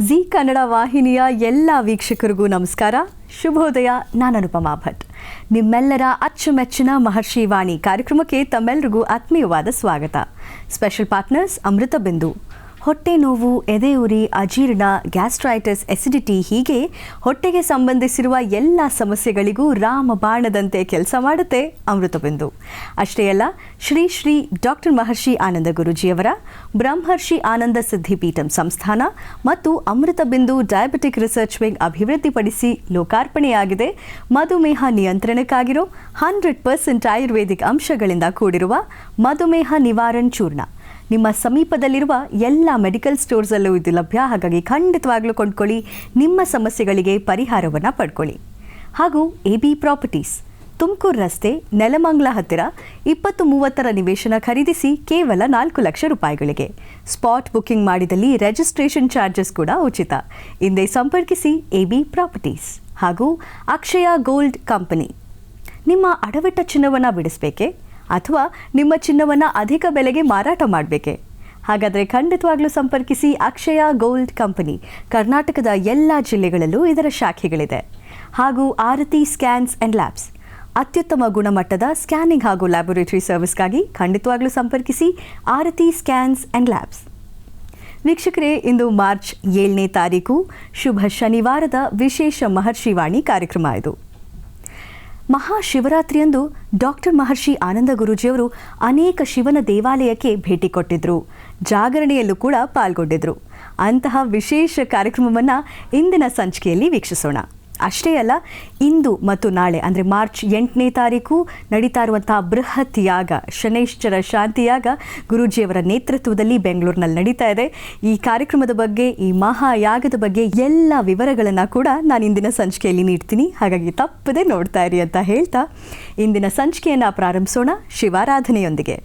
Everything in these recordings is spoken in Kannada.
ಜೀ ಕನ್ನಡ ವಾಹಿನಿಯ ಎಲ್ಲ ವೀಕ್ಷಕರಿಗೂ ನಮಸ್ಕಾರ, ಶುಭೋದಯ. ನಾನು ಅನುಪಮಾ ಭಟ್. ನಿಮ್ಮೆಲ್ಲರ ಅಚ್ಚುಮೆಚ್ಚಿನ ಮಹರ್ಷಿ ವಾಣಿ ಕಾರ್ಯಕ್ರಮಕ್ಕೆ ತಮ್ಮೆಲ್ಲರಿಗೂ ಆತ್ಮೀಯವಾದ ಸ್ವಾಗತ. ಸ್ಪೆಷಲ್ ಪಾರ್ಟ್ನರ್ಸ್ ಅಮೃತ ಬಿಂದು. ಹೊಟ್ಟೆ ನೋವು, ಎದೆ ಉರಿ, ಅಜೀರ್ಣ, ಗ್ಯಾಸ್ಟ್ರೈಟಿಸ್, ಎಸಿಡಿಟಿ ಹೀಗೆ ಹೊಟ್ಟೆಗೆ ಸಂಬಂಧಿಸಿರುವ ಎಲ್ಲ ಸಮಸ್ಯೆಗಳಿಗೂ ರಾಮಬಾಣದಂತೆ ಕೆಲಸ ಮಾಡುತ್ತೆ ಅಮೃತ ಬಿಂದು. ಅಷ್ಟೇ ಅಲ್ಲ, ಶ್ರೀ ಶ್ರೀ ಡಾಕ್ಟರ್ ಮಹರ್ಷಿ ಆನಂದ ಗುರೂಜಿಯವರ ಬ್ರಹ್ಮರ್ಷಿ ಆನಂದ ಸಿದ್ಧಿಪೀಠಂ ಸಂಸ್ಥಾನ ಮತ್ತು ಅಮೃತ ಬಿಂದು ಡಯಾಬಿಟಿಕ್ ರಿಸರ್ಚ್ ವಿಂಗ್ ಅಭಿವೃದ್ಧಿಪಡಿಸಿ ಲೋಕಾರ್ಪಣೆಯಾಗಿದೆ ಮಧುಮೇಹ ನಿಯಂತ್ರಣಕ್ಕಾಗಿರೋ 100% ಆಯುರ್ವೇದಿಕ್ ಅಂಶಗಳಿಂದ ಕೂಡಿರುವ ಮಧುಮೇಹ ನಿವಾರಣ್ ಚೂರ್ಣ. ನಿಮ್ಮ ಸಮೀಪದಲ್ಲಿರುವ ಎಲ್ಲ ಮೆಡಿಕಲ್ ಸ್ಟೋರ್ಸಲ್ಲೂ ಇದು ಲಭ್ಯ. ಹಾಗಾಗಿ ಖಂಡಿತವಾಗ್ಲೂ ಕೊಂಡ್ಕೊಳ್ಳಿ, ನಿಮ್ಮ ಸಮಸ್ಯೆಗಳಿಗೆ ಪರಿಹಾರವನ್ನು ಪಡ್ಕೊಳ್ಳಿ. ಹಾಗೂ AB ಪ್ರಾಪರ್ಟೀಸ್, ತುಮಕೂರು ರಸ್ತೆ, ನೆಲಮಂಗಲ ಹತ್ತಿರ 20-30 ನಿವೇಶನ ಖರೀದಿಸಿ ಕೇವಲ 4 ಲಕ್ಷ ರೂಪಾಯಿಗಳಿಗೆ. ಸ್ಪಾಟ್ ಬುಕ್ಕಿಂಗ್ ಮಾಡಿದಲ್ಲಿ ರಿಜಿಸ್ಟ್ರೇಷನ್ ಚಾರ್ಜಸ್ ಕೂಡ ಉಚಿತ. ಹಿಂದೆ ಸಂಪರ್ಕಿಸಿ AB ಪ್ರಾಪರ್ಟೀಸ್. ಹಾಗೂ ಅಕ್ಷಯ ಗೋಲ್ಡ್ ಕಂಪನಿ. ನಿಮ್ಮ ಅಡವಿಟ್ಟ ಚಿನ್ನವನ್ನು ಬಿಡಿಸಬೇಕೆ ಅಥವಾ ನಿಮ್ಮ ಚಿನ್ನವನ್ನು ಅಧಿಕ ಬೆಲೆಗೆ ಮಾರಾಟ ಮಾಡಬೇಕೆ? ಹಾಗಾದರೆ ಖಂಡಿತವಾಗ್ಲೂ ಸಂಪರ್ಕಿಸಿ ಅಕ್ಷಯ ಗೋಲ್ಡ್ ಕಂಪನಿ. ಕರ್ನಾಟಕದ ಎಲ್ಲ ಜಿಲ್ಲೆಗಳಲ್ಲೂ ಇದರ ಶಾಖೆಗಳಿದೆ. ಹಾಗೂ ಆರತಿ ಸ್ಕ್ಯಾನ್ಸ್ ಆ್ಯಂಡ್ ಲ್ಯಾಬ್ಸ್, ಅತ್ಯುತ್ತಮ ಗುಣಮಟ್ಟದ ಸ್ಕ್ಯಾನಿಂಗ್ ಹಾಗೂ ಲ್ಯಾಬೊರೇಟರಿ ಸರ್ವಿಸ್ಗಾಗಿ ಖಂಡಿತವಾಗ್ಲೂ ಸಂಪರ್ಕಿಸಿ ಆರತಿ ಸ್ಕ್ಯಾನ್ಸ್ ಆ್ಯಂಡ್ ಲ್ಯಾಬ್ಸ್. ವೀಕ್ಷಕರೇ, ಇಂದು ಮಾರ್ಚ್ 7ನೇ ತಾರೀಕು ಶುಭ ಶನಿವಾರದ ವಿಶೇಷ ಮಹರ್ಷಿ ವಾಣಿ ಕಾರ್ಯಕ್ರಮ ಇದು. ಮಹಾಶಿವರಾತ್ರಿಯಂದು ಡಾಕ್ಟರ್ ಮಹರ್ಷಿ ಆನಂದ ಗುರೂಜಿಯವರು ಅನೇಕ ಶಿವನ ದೇವಾಲಯಕ್ಕೆ ಭೇಟಿ ಕೊಟ್ಟಿದ್ರು, ಜಾಗರಣೆಯಲ್ಲೂ ಕೂಡ ಪಾಲ್ಗೊಂಡಿದ್ರು. ಅಂತಹ ವಿಶೇಷ ಕಾರ್ಯಕ್ರಮವನ್ನು ಇಂದಿನ ಸಂಚಿಕೆಯಲ್ಲಿ ವೀಕ್ಷಿಸೋಣ. ಅಷ್ಟೇ ಅಲ್ಲ, ಇಂದು ಮತ್ತು ನಾಳೆ ಅಂದರೆ ಮಾರ್ಚ್ 8ನೇ ತಾರೀಕು ನಡೀತಾ ಇರುವಂತಹ ಬೃಹತ್ ಯಾಗ, ಶನೈಶ್ಚರ ಶಾಂತಿಯಾಗ ಗುರೂಜಿಯವರ ನೇತೃತ್ವದಲ್ಲಿ ಬೆಂಗಳೂರಿನಲ್ಲಿ ನಡೀತಾ ಇದೆ. ಈ ಕಾರ್ಯಕ್ರಮದ ಬಗ್ಗೆ, ಈ ಮಹಾಯಾಗದ ಬಗ್ಗೆ ಎಲ್ಲ ವಿವರಗಳನ್ನು ಕೂಡ ನಾನು ಇಂದಿನ ಸಂಚಿಕೆಯಲ್ಲಿ ನೀಡ್ತೀನಿ. ಹಾಗಾಗಿ ತಪ್ಪದೆ ನೋಡ್ತಾ ಇರಿ ಅಂತ ಹೇಳ್ತಾ ಇಂದಿನ ಸಂಚಿಕೆಯನ್ನು ಪ್ರಾರಂಭಿಸೋಣ ಶಿವಾರಾಧನೆಯೊಂದಿಗೆ.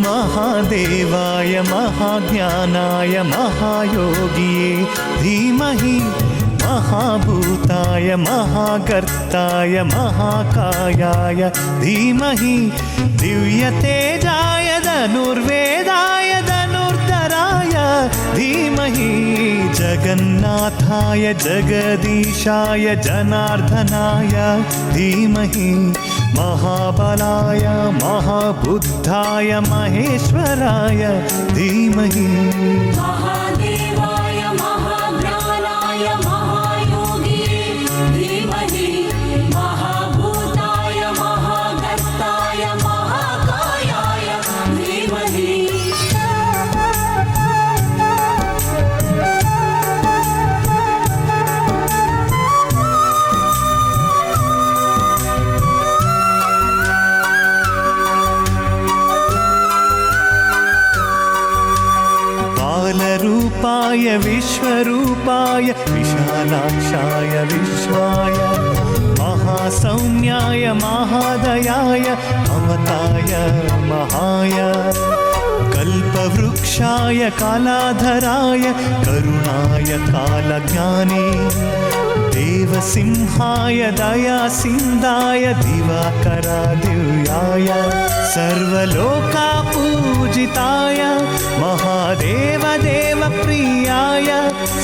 महादेवाय महाज्ञानाय महायोगिये धीमहि महाभूताय महागर्ताय महाकायाय धीमहि दिव्यतेजाय धनुर्वेदाय धनुर्धराय धीमहि जगन्नाथाय जगदीशाय जनार्दनाय धीमहि महाबलाय महाबुद्धाय महेश्वराय धीमहि महादेवाय महाज्ञानाय महायोगिये धीमहि महाभूताय महागर्ताय महाकायाय धीमहि. बालरूपाय विश्वरूपाय विशालाक्षाय विश्वाय महासौम्याय महादयाय ममताय महाय कल्पवृक्षाय कालाधराय करुणाय कालज्ञाने देवसिंहाय दयासिन्धाय दिवाकरादिव्याय सर्वलोकापूजिताय महादेव देवप्रियाय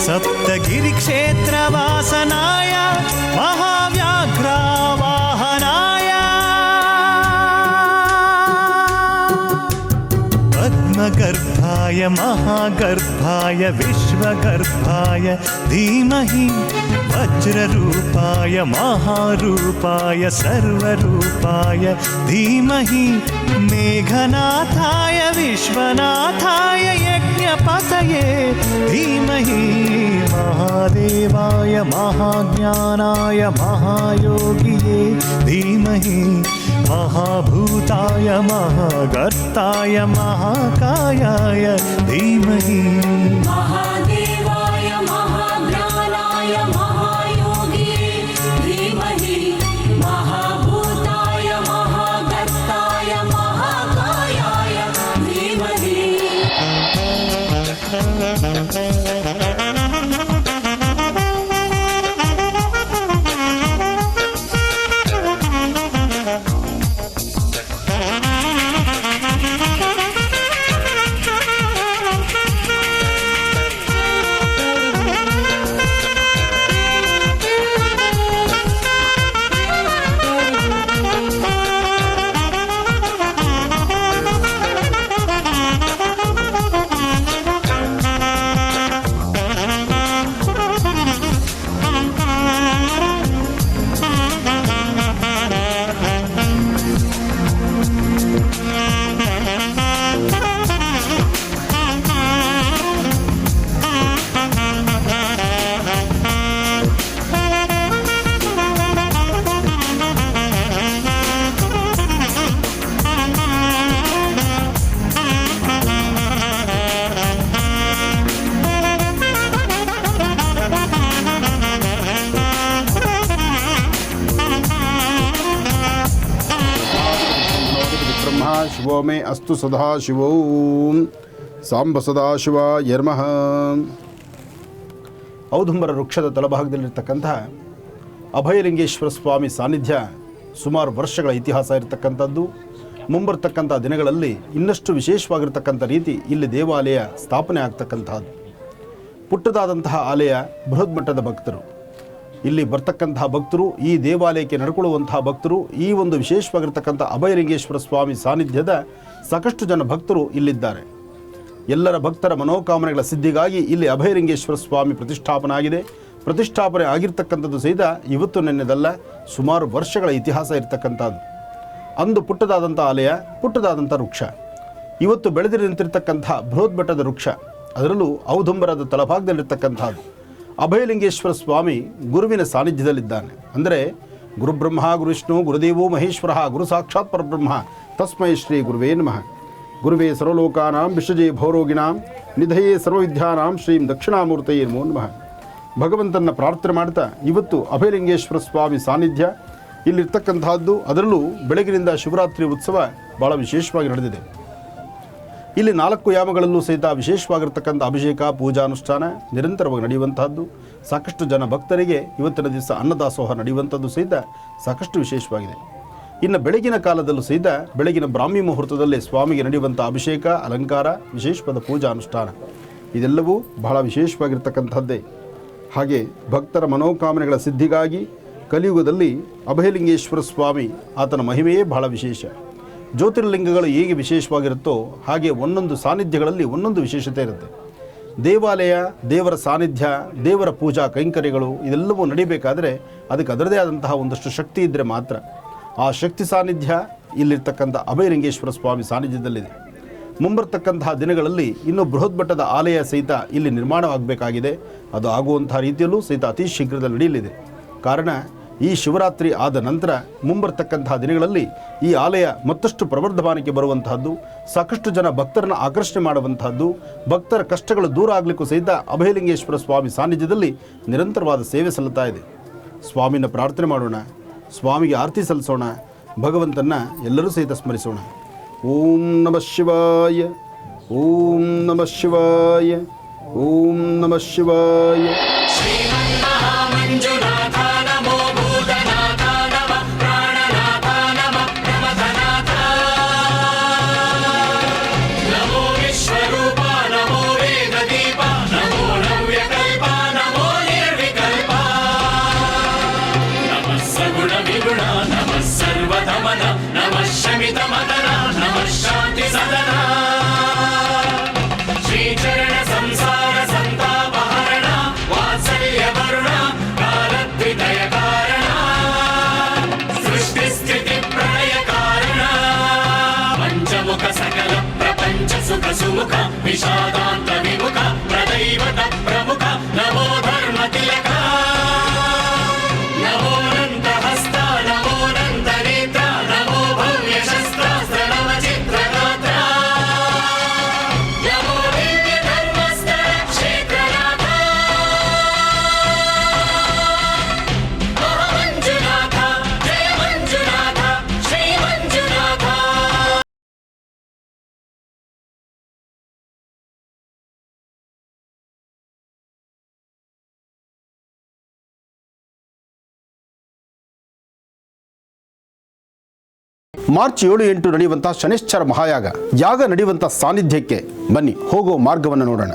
सप्तगिरिक्षेत्रवासनाय महाव्याघ्रवाहनाय पद्मगर्भाय महागर्भाय विश्वगर्भाय धीमहि वज्ररूपाय महारूपाय सर्वरूपाय धीमहि मेघनाथाय विश्वनाथाय यज्ञपतये धीमहि महादेवाय महाज्ञानाय महायोगिये धीमहि महाभूताय महागर्ताय महाकायाय धीमहि महादेवाय महाज्ञानाय महायोगिये धीमहि ಶಿವೋ ಮೇ ಅಸ್ತು ಸದಾ ಶಿವೋ ಸಾಂಬ ಸದಾಶಿವ ಯರ್ಮಃ. ಔದುಂಬರ ವೃಕ್ಷದ ತಳಭಾಗದಲ್ಲಿರ್ತಕ್ಕಂತಹ ಅಭಯಲಿಂಗೇಶ್ವರ ಸ್ವಾಮಿ ಸಾನ್ನಿಧ್ಯ ಸುಮಾರು ವರ್ಷಗಳ ಇತಿಹಾಸ ಇರತಕ್ಕಂಥದ್ದು. ಮುಂಬರ್ತಕ್ಕಂಥ ದಿನಗಳಲ್ಲಿ ಇನ್ನಷ್ಟು ವಿಶೇಷವಾಗಿರ್ತಕ್ಕಂಥ ರೀತಿ ಇಲ್ಲಿ ದೇವಾಲಯ ಸ್ಥಾಪನೆ ಆಗ್ತಕ್ಕಂಥದ್ದು. ಪುಟ್ಟದಾದಂತಹ ಆಲಯ, ಬೃಹತ್ ಮಟ್ಟದ ಭಕ್ತರು ಇಲ್ಲಿ ಬರ್ತಕ್ಕಂತಹ ಭಕ್ತರು, ಈ ದೇವಾಲಯಕ್ಕೆ ನಡ್ಕೊಳ್ಳುವಂತಹ ಭಕ್ತರು, ಈ ಒಂದು ವಿಶೇಷವಾಗಿರ್ತಕ್ಕಂಥ ಅಭಯಲಿಂಗೇಶ್ವರ ಸ್ವಾಮಿ ಸಾನ್ನಿಧ್ಯದ ಸಾಕಷ್ಟು ಜನ ಭಕ್ತರು ಇಲ್ಲಿದ್ದಾರೆ. ಎಲ್ಲರ ಭಕ್ತರ ಮನೋಕಾಮನೆಗಳ ಸಿದ್ಧಿಗಾಗಿ ಇಲ್ಲಿ ಅಭಯಲಿಂಗೇಶ್ವರ ಸ್ವಾಮಿ ಪ್ರತಿಷ್ಠಾಪನೆ ಆಗಿದೆ. ಪ್ರತಿಷ್ಠಾಪನೆ ಆಗಿರ್ತಕ್ಕಂಥದ್ದು ಸಹಿತ ಇವತ್ತು ನೆನ್ನೆದಲ್ಲ, ಸುಮಾರು ವರ್ಷಗಳ ಇತಿಹಾಸ ಇರತಕ್ಕಂಥದ್ದು. ಅಂದು ಪುಟ್ಟದಾದಂಥ ಆಲಯ, ಪುಟ್ಟದಾದಂಥ ವೃಕ್ಷ, ಇವತ್ತು ಬೆಳೆದು ನಿಂತಿರ್ತಕ್ಕಂಥ ಬೃಹತ್ ಬೆಟ್ಟದ ವೃಕ್ಷ, ಅದರಲ್ಲೂ ಔದುಂಬರದ ತಳಭಾಗದಲ್ಲಿರ್ತಕ್ಕಂಥದ್ದು ಅಭಯಲಿಂಗೇಶ್ವರ ಸ್ವಾಮಿ ಗುರುವಿನ ಸಾನ್ನಿಧ್ಯದಲ್ಲಿದ್ದಾನೆ. ಅಂದರೆ ಗುರುಬ್ರಹ್ಮ ಗುರುವಿಷ್ಣು ಗುರುದೇವೋ ಮಹೇಶ್ವರ ಗುರು ಸಾಕ್ಷಾತ್ ಪರಬ್ರಹ್ಮ ತಸ್ಮೈ ಶ್ರೀ ಗುರುವೇ ನಮಃ. ಗುರುವೇ ಸರ್ವಲೋಕಾನಾಂ ವಿಷಜೇ ಭವರೋಗಿಣಾಂ ನಿಧಯೇ ಸರ್ವವಿದ್ಯಾನಾಂ ಶ್ರೀಂ ದಕ್ಷಿಣಾಮೂರ್ತಯೇ ನಮೋ ನಮಃ. ಭಗವಂತನ ಪ್ರಾರ್ಥನೆ ಮಾಡ್ತಾ ಇವತ್ತು ಅಭಯಲಿಂಗೇಶ್ವರ ಸ್ವಾಮಿ ಸಾನ್ನಿಧ್ಯ ಇಲ್ಲಿರ್ತಕ್ಕಂತಹದ್ದು. ಅದರಲ್ಲೂ ಬೆಳಗಿನಿಂದ ಶಿವರಾತ್ರಿ ಉತ್ಸವ ಭಾಳ ವಿಶೇಷವಾಗಿ ನಡೆದಿದೆ. ಇಲ್ಲಿ 4 ಯಾಮಗಳಲ್ಲೂ ಸಹಿತ ವಿಶೇಷವಾಗಿರ್ತಕ್ಕಂಥ ಅಭಿಷೇಕ ಪೂಜಾ ಅನುಷ್ಠಾನ ನಿರಂತರವಾಗಿ ನಡೆಯುವಂತಹದ್ದು. ಸಾಕಷ್ಟು ಜನ ಭಕ್ತರಿಗೆ ಇವತ್ತಿನ ದಿವಸ ಅನ್ನದಾಸೋಹ ನಡೆಯುವಂಥದ್ದು ಸಹಿತ ಸಾಕಷ್ಟು ವಿಶೇಷವಾಗಿದೆ. ಇನ್ನು ಬೆಳಗಿನ ಕಾಲದಲ್ಲೂ ಸಹಿತ ಬೆಳಗಿನ ಬ್ರಾಹ್ಮಿ ಮುಹೂರ್ತದಲ್ಲಿ ಸ್ವಾಮಿಗೆ ನಡೆಯುವಂಥ ಅಭಿಷೇಕ, ಅಲಂಕಾರ, ವಿಶೇಷವಾದ ಪೂಜಾ ಅನುಷ್ಠಾನ ಇದೆಲ್ಲವೂ ಬಹಳ ವಿಶೇಷವಾಗಿರ್ತಕ್ಕಂಥದ್ದೇ. ಹಾಗೆ ಭಕ್ತರ ಮನೋಕಾಮನೆಗಳ ಸಿದ್ಧಿಗಾಗಿ ಕಲಿಯುಗದಲ್ಲಿ ಅಭಯಲಿಂಗೇಶ್ವರ ಸ್ವಾಮಿ ಆತನ ಮಹಿಮೆಯೇ ಬಹಳ ವಿಶೇಷ. ಜ್ಯೋತಿರ್ಲಿಂಗಗಳು ಹೇಗೆ ವಿಶೇಷವಾಗಿರುತ್ತೋ ಹಾಗೆ ಒಂದೊಂದು ಸಾನ್ನಿಧ್ಯಗಳಲ್ಲಿ ಒಂದೊಂದು ವಿಶೇಷತೆ ಇರುತ್ತೆ. ದೇವಾಲಯ, ದೇವರ ಸಾನ್ನಿಧ್ಯ, ದೇವರ ಪೂಜಾ ಕೈಂಕರ್ಯಗಳು ಇದೆಲ್ಲವೂ ನಡಿಬೇಕಾದರೆ ಅದಕ್ಕೆ ಅದರದೇ ಆದಂತಹ ಒಂದಷ್ಟು ಶಕ್ತಿ ಇದ್ದರೆ ಮಾತ್ರ. ಆ ಶಕ್ತಿ ಸಾನ್ನಿಧ್ಯ ಇಲ್ಲಿರ್ತಕ್ಕಂಥ ಅಭಯಲಿಂಗೇಶ್ವರ ಸ್ವಾಮಿ ಸಾನ್ನಿಧ್ಯದಲ್ಲಿದೆ. ಮುಂಬರ್ತಕ್ಕಂತಹ ದಿನಗಳಲ್ಲಿ ಇನ್ನೂ ಬೃಹತ್ ಮಟ್ಟದ ಆಲಯ ಸಹಿತ ಇಲ್ಲಿ ನಿರ್ಮಾಣವಾಗಬೇಕಾಗಿದೆ. ಅದು ಆಗುವಂತಹ ರೀತಿಯಲ್ಲೂ ಸಹಿತ ಅತಿ ಶೀಘ್ರದಲ್ಲಿ ನಡೆಯಲಿದೆ. ಕಾರಣ ಈ ಶಿವರಾತ್ರಿ ಆದ ನಂತರ ಮುಂಬರ್ತಕ್ಕಂತಹ ದಿನಗಳಲ್ಲಿ ಈ ಆಲಯ ಮತ್ತಷ್ಟು ಪ್ರವರ್ಧಮಾನಕ್ಕೆ ಬರುವಂತಹದ್ದು, ಸಾಕಷ್ಟು ಜನ ಭಕ್ತರನ್ನು ಆಕರ್ಷಣೆ ಮಾಡುವಂತಹದ್ದು, ಭಕ್ತರ ಕಷ್ಟಗಳು ದೂರ ಆಗಲಿಕ್ಕೂ ಸಹಿತ ಅಭಯಲಿಂಗೇಶ್ವರ ಸ್ವಾಮಿ ಸಾನ್ನಿಧ್ಯದಲ್ಲಿ ನಿರಂತರವಾದ ಸೇವೆ ಸಲ್ಲುತ್ತಾ ಇದೆ. ಸ್ವಾಮಿನ ಪ್ರಾರ್ಥನೆ ಮಾಡೋಣ, ಸ್ವಾಮಿಗೆ ಆರತಿ ಸಲ್ಲಿಸೋಣ, ಭಗವಂತನ ಎಲ್ಲರೂ ಸಹಿತ ಸ್ಮರಿಸೋಣ. ಓಂ ನಮಃ ಶಿವಾಯ, ಓಂ ನಮಃ ಶಿವಾಯ, ಓಂ ನಮಃ ಶಿವಾಯ. ಮಂಜುನಾಥ ನಮೋ ಭೂತನಾಥ ನಮಃ ಪ್ರಾಣನಾಥ ನಮಃ ಪ್ರಮಥನಾಥ ನಮೋ ವಿಶ್ವರೂಪ ನಮೋ ವೇದದೀಪ ನಮೋ ನವ್ಯಕಲ್ಪ ನಮೋ ನಿರ್ವಿಕಲ್ಪ ನಮಃ ಸಗುಣ ವಿಗುಣ ನಮಃ ಸರ್ವಧಮನ ನಮಃ ಶಮಿತ ಮದನ ನಮಃ ಶಾಂತಿ ಸದನ ಶ್ರೀಚರಣ ಸಂಸಾರ ಸಂತಾಪಹರಣ ವಾತ್ಸಲ್ಯ ವರುಣ ಕಾಲದ್ವಿದಯ ಕಾರಣ ಸೃಷ್ಟಿ ಸ್ಥಿತಿ ಪ್ರಳಯ ಕಾರಣ ಪಂಚಮುಖ ಸಕಲ ಪ್ರಪಂಚ ಸುಖ ಸುಮುಖ ವಿಷಾದಾಂತ ವಿಮುಖ ಪ್ರದೈವತ ಪ್ರಮುಖ ನಮೋ ಧರ್ಮ ತಿಲಕ ನಮೋ ನಂತ ಹಸ್ತ ನಮೋ ನಂತ ನೇತ್ರ ನಮೋ ಭವ್ಯ ಶಸ್ತ್ರಾಸ್ತ್ರ ನಮ ಚಿತ್ರಗಾತ್ರ ನಮೋ ದಿವ್ಯ ಧರ್ಮಸ್ಥಳ ಕ್ಷೇತ್ರನಾಥ ಮಹಾಮಂಜುನಾಥ ಜಯ ಮಂಜುನಾಥ ಶ್ರೀ ಮಂಜುನಾಥ. ಮಾರ್ಚ್ 7-8 ನಡೆಯುವಂಥ ಶನಿಶ್ಚರ ಮಹಾಯಾಗ ಯಾಗ ನಡೆಯುವಂಥ ಸಾನ್ನಿಧ್ಯಕ್ಕೆ ಬನ್ನಿ, ಹೋಗೋ ಮಾರ್ಗವನ್ನು ನೋಡೋಣ.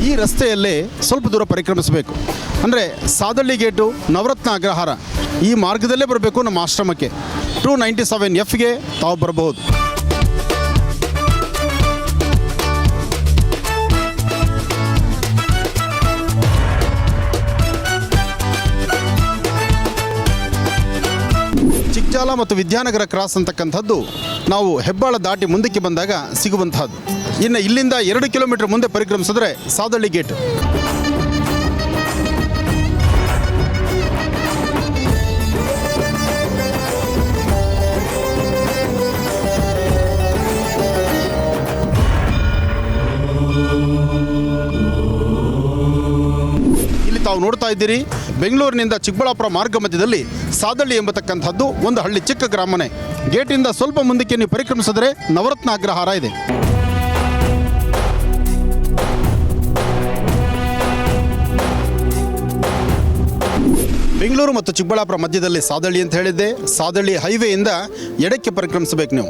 ಈ ರಸ್ತೆಯಲ್ಲೇ ಸ್ವಲ್ಪ ದೂರ ಪರಿಕ್ರಮಿಸಬೇಕು. ಅಂದರೆ ಸಾದಳ್ಳಿ ಗೇಟು, ನವರತ್ನ ಅಗ್ರಹಾರ ಈ ಮಾರ್ಗದಲ್ಲೇ ಬರಬೇಕು ನಮ್ಮ ಆಶ್ರಮಕ್ಕೆ. 297Fಗೆ ತಾವು ಬರಬಹುದು. ಚಿಕ್ಕಜಾಲ ಮತ್ತು ವಿದ್ಯಾನಗರ ಕ್ರಾಸ್ ಅಂತಕ್ಕಂಥದ್ದು ನಾವು ಹೆಬ್ಬಾಳ ದಾಟಿ ಮುಂದಕ್ಕೆ ಬಂದಾಗ ಸಿಗುವಂತಹದ್ದು. ಇನ್ನು ಇಲ್ಲಿಂದ 2 ಕಿಲೋಮೀಟರ್ ಮುಂದೆ ಪರಿಕ್ರಮಿಸಿದ್ರೆ ಸಾದಳ್ಳಿ ಗೇಟ್. ತಾವು ನೋಡ್ತಾ ಇದ್ದೀರಿ, ಬೆಂಗಳೂರಿನಿಂದ ಚಿಕ್ಕಬಳ್ಳಾಪುರ ಮಾರ್ಗ ಮಧ್ಯದಲ್ಲಿ ಸಾದಳ್ಳಿ ಎಂಬತಕ್ಕಂಥದ್ದು ಒಂದು ಹಳ್ಳಿ, ಚಿಕ್ಕ ಗ್ರಾಮನೇ. ಗೇಟಿಂದ ಸ್ವಲ್ಪ ಮುಂದಕ್ಕೆ ನೀವು ಪರಿಕ್ರಮಿಸಿದ್ರೆ ನವರತ್ನ ಅಗ್ರಹಾರ ಇದೆ. ಬೆಂಗಳೂರು ಮತ್ತು ಚಿಕ್ಕಬಳ್ಳಾಪುರ ಮಧ್ಯದಲ್ಲಿ ಸಾದಳ್ಳಿ ಅಂತ ಹೇಳಿದ್ದೆ. ಸಾದಳ್ಳಿ ಹೈವೇಯಿಂದ ಎಡಕ್ಕೆ ಪರಿಕ್ರಮಿಸಬೇಕು. ನೀವು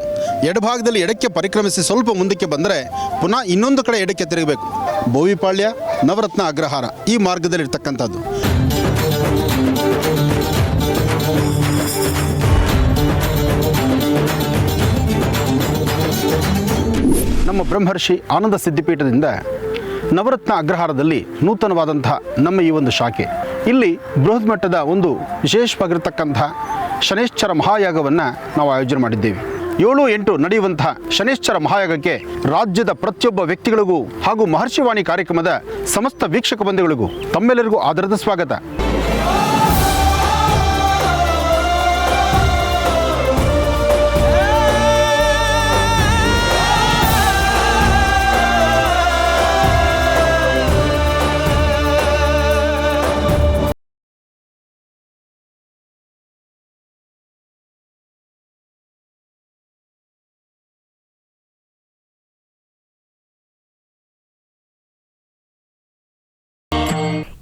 ಎಡಭಾಗದಲ್ಲಿ ಎಡಕ್ಕೆ ಪರಿಕ್ರಮಿಸಿ ಸ್ವಲ್ಪ ಮುಂದಕ್ಕೆ ಬಂದರೆ ಪುನಃ ಇನ್ನೊಂದು ಕಡೆ ಎಡಕ್ಕೆ ತಿರುಗಬೇಕು. ಬೋವಿಪಾಳ್ಯ, ನವರತ್ನ ಅಗ್ರಹಾರ ಈ ಮಾರ್ಗದಲ್ಲಿರ್ತಕ್ಕಂಥದ್ದು. ನಮ್ಮ ಬ್ರಹ್ಮರ್ಷಿ ಆನಂದ ಸಿದ್ಧಿಪೀಠದಿಂದ ನವರತ್ನ ಅಗ್ರಹಾರದಲ್ಲಿ ನೂತನವಾದಂತಹ ನಮ್ಮ ಈ ಒಂದು ಶಾಖೆ, ಇಲ್ಲಿ ಬೃಹತ್ ಮಟ್ಟದ ಒಂದು ವಿಶೇಷವಾಗಿರ್ತಕ್ಕಂಥ ಶನೈಶ್ಚರ ಮಹಾಯಾಗವನ್ನು ನಾವು ಆಯೋಜನೆ ಮಾಡಿದ್ದೇವೆ. 7-8 ನಡೆಯುವಂತಹ ಶನೈಶ್ಚರ ಮಹಾಯಾಗಕ್ಕೆ ರಾಜ್ಯದ ಪ್ರತಿಯೊಬ್ಬ ವ್ಯಕ್ತಿಗಳಿಗೂ ಹಾಗೂ ಮಹರ್ಷಿವಾಣಿ ಕಾರ್ಯಕ್ರಮದ ಸಮಸ್ತ ವೀಕ್ಷಕ ಬಂಧುಗಳಿಗೂ ತಮ್ಮೆಲ್ಲರಿಗೂ ಆದರದ ಸ್ವಾಗತ.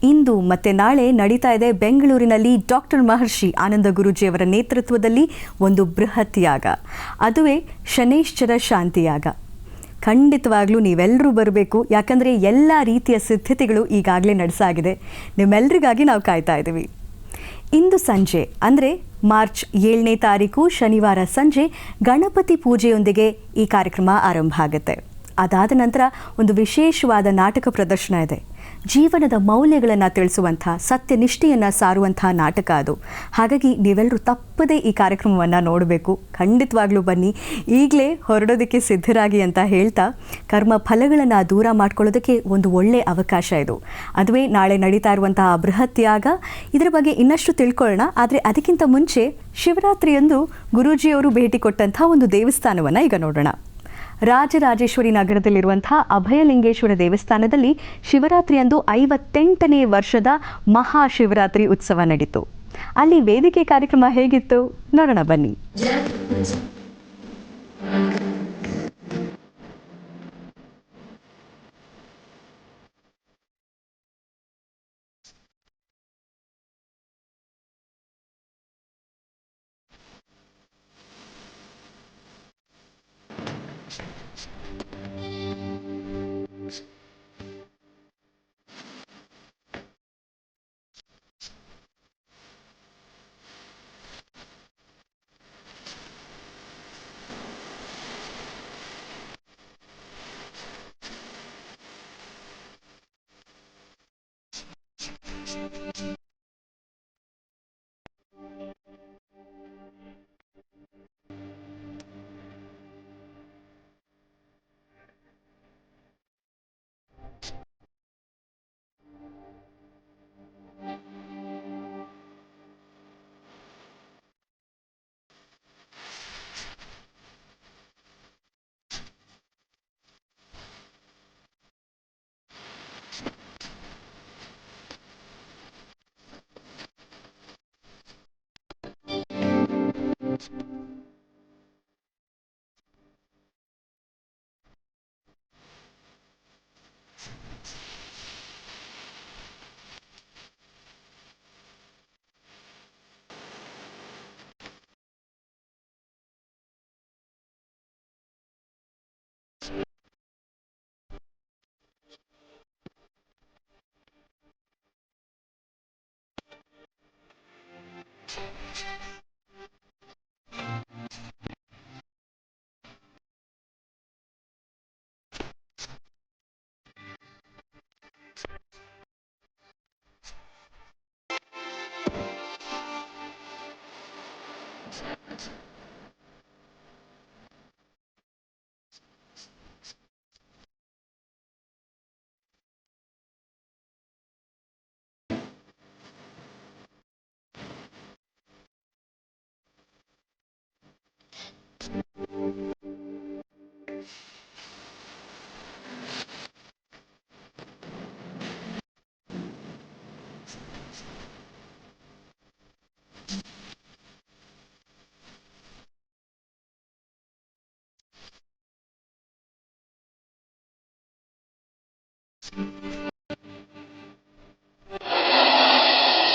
ಇಂದು ಮತ್ತೆ ನಾಳೆ ನಡೀತಾ ಇದೆ ಬೆಂಗಳೂರಿನಲ್ಲಿ ಡಾಕ್ಟರ್ ಮಹರ್ಷಿ ಆನಂದ ಗುರೂಜಿಯವರ ನೇತೃತ್ವದಲ್ಲಿ ಒಂದು ಬೃಹತ್ ಯಾಗ, ಅದುವೇ ಶನೈಶ್ಚರ ಶಾಂತಿ ಯಾಗ. ಖಂಡಿತವಾಗ್ಲೂ ನೀವೆಲ್ಲರೂ ಬರಬೇಕು, ಯಾಕಂದರೆ ಎಲ್ಲ ರೀತಿಯ ಸಿದ್ಧತೆಗಳು ಈಗಾಗಲೇ ನಡೆಸಾಗಿದೆ. ನಿಮ್ಮೆಲ್ಲರಿಗಾಗಿ ನಾವು ಕಾಯ್ತಾ ಇದ್ದೀವಿ. ಇಂದು ಸಂಜೆ ಅಂದರೆ ಮಾರ್ಚ್ 7ನೇ ತಾರೀಕು ಶನಿವಾರ ಸಂಜೆ ಗಣಪತಿ ಪೂಜೆಯೊಂದಿಗೆ ಈ ಕಾರ್ಯಕ್ರಮ ಆರಂಭ ಆಗುತ್ತೆ. ಅದಾದ ನಂತರ ಒಂದು ವಿಶೇಷವಾದ ನಾಟಕ ಪ್ರದರ್ಶನ ಇದೆ. ಜೀವನದ ಮೌಲ್ಯಗಳನ್ನು ತಿಳಿಸುವಂಥ, ಸತ್ಯನಿಷ್ಠೆಯನ್ನು ಸಾರುವಂಥ ನಾಟಕ ಅದು. ಹಾಗಾಗಿ ನೀವೆಲ್ಲರೂ ತಪ್ಪದೇ ಈ ಕಾರ್ಯಕ್ರಮವನ್ನು ನೋಡಬೇಕು. ಖಂಡಿತವಾಗ್ಲೂ ಬನ್ನಿ, ಈಗಲೇ ಹೊರಡೋದಕ್ಕೆ ಸಿದ್ಧರಾಗಿ ಅಂತ ಹೇಳ್ತಾ, ಕರ್ಮ ಫಲಗಳನ್ನು ದೂರ ಮಾಡ್ಕೊಳ್ಳೋದಕ್ಕೆ ಒಂದು ಒಳ್ಳೆಯ ಅವಕಾಶ ಇದು. ಅದುವೇ ನಾಳೆ ನಡೀತಾ ಇರುವಂತಹ ಬೃಹತ್ ಯಾಗ. ಇದರ ಬಗ್ಗೆ ಇನ್ನಷ್ಟು ತಿಳ್ಕೊಳ್ಳೋಣ. ಆದರೆ ಅದಕ್ಕಿಂತ ಮುಂಚೆ ಶಿವರಾತ್ರಿಯಂದು ಗುರೂಜಿಯವರು ಭೇಟಿ ಕೊಟ್ಟಂಥ ಒಂದು ದೇವಸ್ಥಾನವನ್ನು ಈಗ ನೋಡೋಣ. ರಾಜರಾಜೇಶ್ವರಿ ನಗರದಲ್ಲಿರುವಂತಹ ಅಭಯಲಿಂಗೇಶ್ವರ ದೇವಸ್ಥಾನದಲ್ಲಿ ಶಿವರಾತ್ರಿಯಂದು 58ನೇ ವರ್ಷದ ಮಹಾಶಿವರಾತ್ರಿ ಉತ್ಸವ ನಡೀತು. ಅಲ್ಲಿ ವೇದಿಕೆ ಕಾರ್ಯಕ್ರಮ ಹೇಗಿತ್ತು ನೋಡೋಣ ಬನ್ನಿ.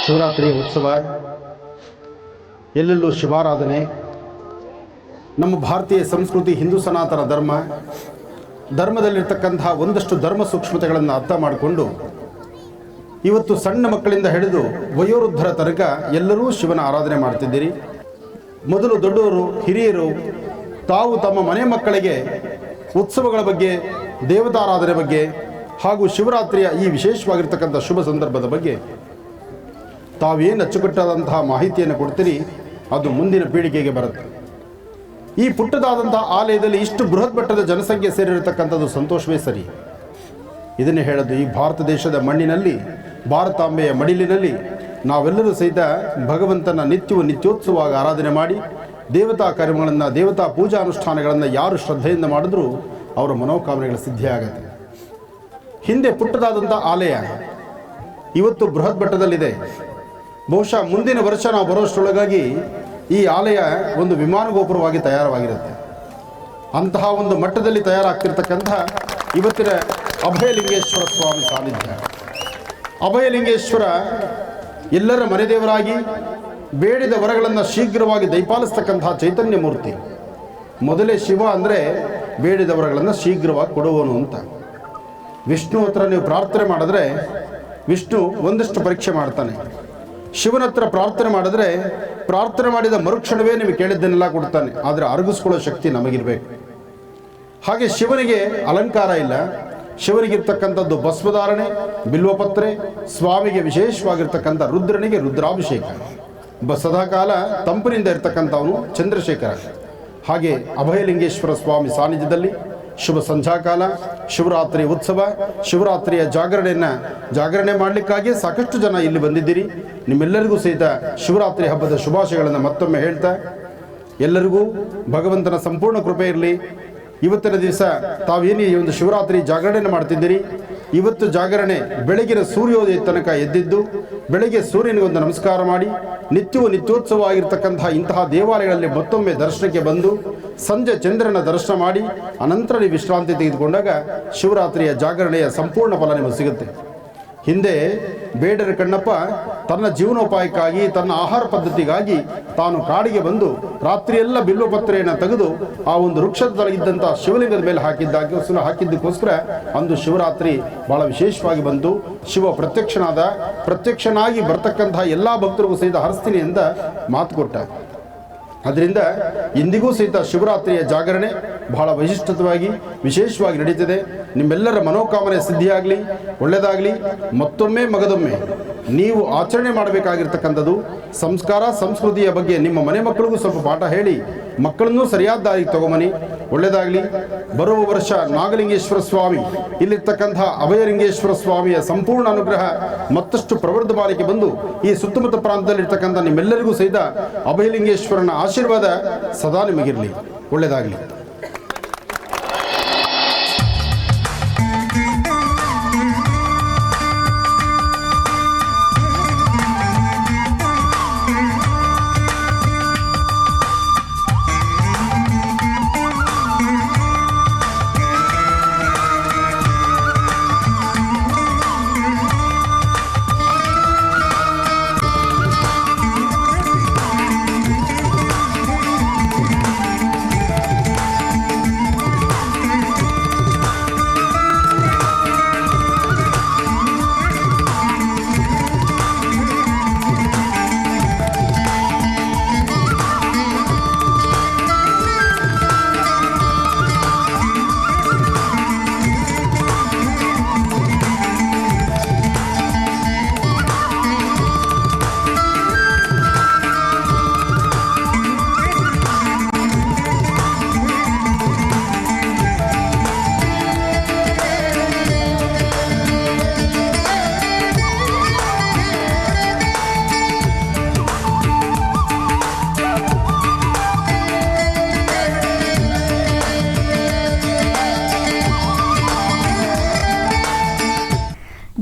ಶಿವರಾತ್ರಿ ಉತ್ಸವ, ಎಲ್ಲೆಲ್ಲೂ ಶಿವಾರಾಧನೆ, ನಮ್ಮ ಭಾರತೀಯ ಸಂಸ್ಕೃತಿ ಹಿಂದೂ ಸನಾತನ ಧರ್ಮದಲ್ಲಿರ್ತಕ್ಕಂತಹ ಒಂದಷ್ಟು ಧರ್ಮ ಸೂಕ್ಷ್ಮತೆಗಳನ್ನು ಅರ್ಥ ಮಾಡಿಕೊಂಡು ಇವತ್ತು ಸಣ್ಣ ಮಕ್ಕಳಿಂದ ಹಿಡಿದು ವಯೋವೃದ್ಧರ ತನಕ ಎಲ್ಲರೂ ಶಿವನ ಆರಾಧನೆ ಮಾಡ್ತಿದ್ದೀರಿ. ಮೊದಲು ದೊಡ್ಡವರು ಹಿರಿಯರು ತಾವು ತಮ್ಮ ಮನೆ ಮಕ್ಕಳಿಗೆ ಉತ್ಸವಗಳ ಬಗ್ಗೆ, ದೇವತಾರಾಧನೆ ಬಗ್ಗೆ ಹಾಗೂ ಶಿವರಾತ್ರಿಯ ಈ ವಿಶೇಷವಾಗಿರ್ತಕ್ಕಂಥ ಶುಭ ಸಂದರ್ಭದ ಬಗ್ಗೆ ತಾವೇನು ಅಚ್ಚುಕಟ್ಟಾದಂತಹ ಮಾಹಿತಿಯನ್ನು ಕೊಡ್ತೀರಿ, ಅದು ಮುಂದಿನ ಪೀಳಿಗೆಗೆ ಬರುತ್ತೆ. ಈ ಪುಟ್ಟದಾದಂತಹ ಆಲಯದಲ್ಲಿ ಇಷ್ಟು ಬೃಹತ್ ಮಟ್ಟದ ಜನಸಂಖ್ಯೆ ಸೇರಿರತಕ್ಕಂಥದ್ದು ಸಂತೋಷವೇ ಸರಿ. ಇದನ್ನೇ ಹೇಳೋದು, ಈ ಭಾರತ ದೇಶದ ಮಣ್ಣಿನಲ್ಲಿ, ಭಾರತಾಂಬೆಯ ಮಡಿಲಿನಲ್ಲಿ ನಾವೆಲ್ಲರೂ ಸಹಿತ ಭಗವಂತನ ನಿತ್ಯೋತ್ಸವವಾಗಿ ಆರಾಧನೆ ಮಾಡಿ ದೇವತಾ ಕಾರ್ಯಗಳನ್ನು, ದೇವತಾ ಪೂಜಾ ಅನುಷ್ಠಾನಗಳನ್ನು ಯಾರು ಶ್ರದ್ಧೆಯಿಂದ ಮಾಡಿದ್ರೂ ಅವರ ಮನೋಕಾಮನೆಗಳ ಸಿದ್ಧಿಯಾಗತ್ತೆ. ಹಿಂದೆ ಪುಟ್ಟದಾದಂಥ ಆಲಯ ಇವತ್ತು ಬೃಹತ್ ಮಟ್ಟದಲ್ಲಿದೆ. ಬಹುಶಃ ಮುಂದಿನ ವರ್ಷ ನಾವು ಬರೋಷ್ಟರೊಳಗಾಗಿ ಈ ಆಲಯ ಒಂದು ವಿಮಾನ ಗೋಪುರವಾಗಿ ತಯಾರವಾಗಿರುತ್ತೆ. ಅಂತಹ ಒಂದು ಮಟ್ಟದಲ್ಲಿ ತಯಾರಾಗ್ತಿರ್ತಕ್ಕಂಥ ಇವತ್ತಿನ ಅಭಯಲಿಂಗೇಶ್ವರ ಸ್ವಾಮಿ ಸಾನ್ನಿಧ್ಯ. ಅಭಯಲಿಂಗೇಶ್ವರ ಎಲ್ಲರ ಮನೆದೇವರಾಗಿ ಬೇಡಿದ ವರಗಳನ್ನು ಶೀಘ್ರವಾಗಿ ದಯಪಾಲಿಸ್ತಕ್ಕಂತಹ ಚೈತನ್ಯ ಮೂರ್ತಿ. ಮೊದಲೇ ಶಿವ ಅಂದರೆ ಬೇಡಿದ ವರಗಳನ್ನು ಶೀಘ್ರವಾಗಿ ಕೊಡುವನು ಅಂತ. ವಿಷ್ಣು ಹತ್ರ ನೀವು ಪ್ರಾರ್ಥನೆ ಮಾಡಿದ್ರೆ ವಿಷ್ಣು ಒಂದಷ್ಟು ಪರೀಕ್ಷೆ ಮಾಡ್ತಾನೆ. ಶಿವನ ಹತ್ರ ಪ್ರಾರ್ಥನೆ ಮಾಡಿದ್ರೆ ಪ್ರಾರ್ಥನೆ ಮಾಡಿದ ಮರುಕ್ಷಣವೇ ನೀವು ಕೇಳಿದ್ದನ್ನೆಲ್ಲ ಕೊಡ್ತಾನೆ. ಆದರೆ ಅರಗಿಸ್ಕೊಳ್ಳೋ ಶಕ್ತಿ ನಮಗಿರಬೇಕು. ಹಾಗೆ ಶಿವನಿಗೆ ಅಲಂಕಾರ ಇಲ್ಲ. ಶಿವನಿಗಿರ್ತಕ್ಕಂಥದ್ದು ಭಸ್ಮಧಾರಣೆ, ಬಿಲ್ವಪತ್ರೆ, ಸ್ವಾಮಿಗೆ ವಿಶೇಷವಾಗಿರ್ತಕ್ಕಂಥ ರುದ್ರನಿಗೆ ರುದ್ರಾಭಿಷೇಕ, ಸದಾಕಾಲ ತಂಪಿನಿಂದ ಇರ್ತಕ್ಕಂಥವನು ಚಂದ್ರಶೇಖರ. ಹಾಗೆ ಅಭಯಲಿಂಗೇಶ್ವರ ಸ್ವಾಮಿ ಸಾನ್ನಿಧ್ಯದಲ್ಲಿ ಶುಭ ಸಂಧ್ಯಾಕಾಲ, ಶಿವರಾತ್ರಿ ಉತ್ಸವ, ಶಿವರಾತ್ರಿಯ ಜಾಗರಣೆ ಮಾಡಲಿಕ್ಕಾಗಿ ಸಾಕಷ್ಟು ಜನ ಇಲ್ಲಿ ಬಂದಿದ್ದೀರಿ. ನಿಮ್ಮೆಲ್ಲರಿಗೂ ಸಹಿತ ಶಿವರಾತ್ರಿ ಹಬ್ಬದ ಶುಭಾಶಯಗಳನ್ನು ಮತ್ತೊಮ್ಮೆ ಹೇಳ್ತಾ, ಎಲ್ಲರಿಗೂ ಭಗವಂತನ ಸಂಪೂರ್ಣ ಕೃಪೆ ಇರಲಿ. ಇವತ್ತಿನ ದಿವಸ ತಾವೇನು ಈ ಒಂದು ಶಿವರಾತ್ರಿ ಜಾಗರಣೆ ಮಾಡ್ತಿದ್ದೀರಿ, ಇವತ್ತು ಜಾಗರಣೆ ಬೆಳಗಿನ ಸೂರ್ಯೋದಯ ತನಕ ಎದ್ದಿದ್ದು, ಬೆಳಗ್ಗೆ ಸೂರ್ಯನಿಗೆ ಒಂದು ನಮಸ್ಕಾರ ಮಾಡಿ ನಿತ್ಯೋತ್ಸವ ಆಗಿರ್ತಕ್ಕಂತಹ ಇಂತಹ ದೇವಾಲಯಗಳಲ್ಲಿ ಮತ್ತೊಮ್ಮೆ ದರ್ಶನಕ್ಕೆ ಬಂದು ಸಂಜೆ ಚಂದ್ರನ ದರ್ಶನ ಮಾಡಿ ಅನಂತರ ನೀವು ವಿಶ್ರಾಂತಿ ತೆಗೆದುಕೊಂಡಾಗ ಶಿವರಾತ್ರಿಯ ಜಾಗರಣೆಯ ಸಂಪೂರ್ಣ ಫಲ ನಿಮಗೆ ಸಿಗುತ್ತೆ. ಹಿಂದೆ ಬೇಡರ ಕಣ್ಣಪ್ಪ ತನ್ನ ಜೀವನೋಪಾಯಕ್ಕಾಗಿ, ತನ್ನ ಆಹಾರ ಪದ್ಧತಿಗಾಗಿ ತಾನು ಕಾಡಿಗೆ ಬಂದು ರಾತ್ರಿಯೆಲ್ಲ ಬಿಲ್ವಪತ್ರೆಯನ್ನು ತೆಗೆದು ಆ ಒಂದು ವೃಕ್ಷದೊಳಗಿದ್ದಂಥ ಶಿವಲಿಂಗದ ಮೇಲೆ ಹಾಕಿದ್ದಕ್ಕೋಸ್ಕರ ಅಂದು ಶಿವರಾತ್ರಿ ಬಹಳ ವಿಶೇಷವಾಗಿ ಬಂತು. ಶಿವ ಪ್ರತ್ಯಕ್ಷನಾಗಿ ಬರ್ತಕ್ಕಂತಹ ಎಲ್ಲ ಭಕ್ತರಿಗೂ ಸಹಿತ ಹರಿಸ್ತೀನಿ ಅಂತ ಮಾತು ಕೊಟ್ಟ. ಅದರಿಂದ ಇಂದಿಗೂ ಸಹಿತ ಶಿವರಾತ್ರಿಯ ಜಾಗರಣೆ ಬಹಳ ವಿಶೇಷವಾಗಿ ನಡೀತಿದೆ. ನಿಮ್ಮೆಲ್ಲರ ಮನೋಕಾಮನೆ ಸಿದ್ಧಿಯಾಗಲಿ, ಒಳ್ಳೆಯದಾಗಲಿ. ಮಗದೊಮ್ಮೆ ನೀವು ಆಚರಣೆ ಮಾಡಬೇಕಾಗಿರ್ತಕ್ಕಂಥದ್ದು ಸಂಸ್ಕಾರ, ಸಂಸ್ಕೃತಿಯ ಬಗ್ಗೆ ನಿಮ್ಮ ಮನೆ ಮಕ್ಕಳಿಗೂ ಸ್ವಲ್ಪ ಪಾಠ ಹೇಳಿ ಮಕ್ಕಳನ್ನೂ ಸರಿಯಾದ ದಾರಿಗೆ ತಗೊಂಬನಿ. ಒಳ್ಳೆಯದಾಗಲಿ. ಬರುವ ವರ್ಷ ನಾಗಲಿಂಗೇಶ್ವರ ಸ್ವಾಮಿ, ಇಲ್ಲಿರ್ತಕ್ಕಂಥ ಅಭಯಲಿಂಗೇಶ್ವರ ಸ್ವಾಮಿಯ ಸಂಪೂರ್ಣ ಅನುಗ್ರಹ ಮತ್ತಷ್ಟು ಪ್ರವರ್ಧಮಾನಕ್ಕೆ ಬಂದು ಈ ಸುತ್ತಮುತ್ತ ಪ್ರಾಂತದಲ್ಲಿರ್ತಕ್ಕಂಥ ನಿಮ್ಮೆಲ್ಲರಿಗೂ ಸಹಿತ ಅಭಯಲಿಂಗೇಶ್ವರನ ಆಶೀರ್ವಾದ ಸದಾ ನಿಮಗಿರಲಿ. ಒಳ್ಳೆಯದಾಗಲಿ.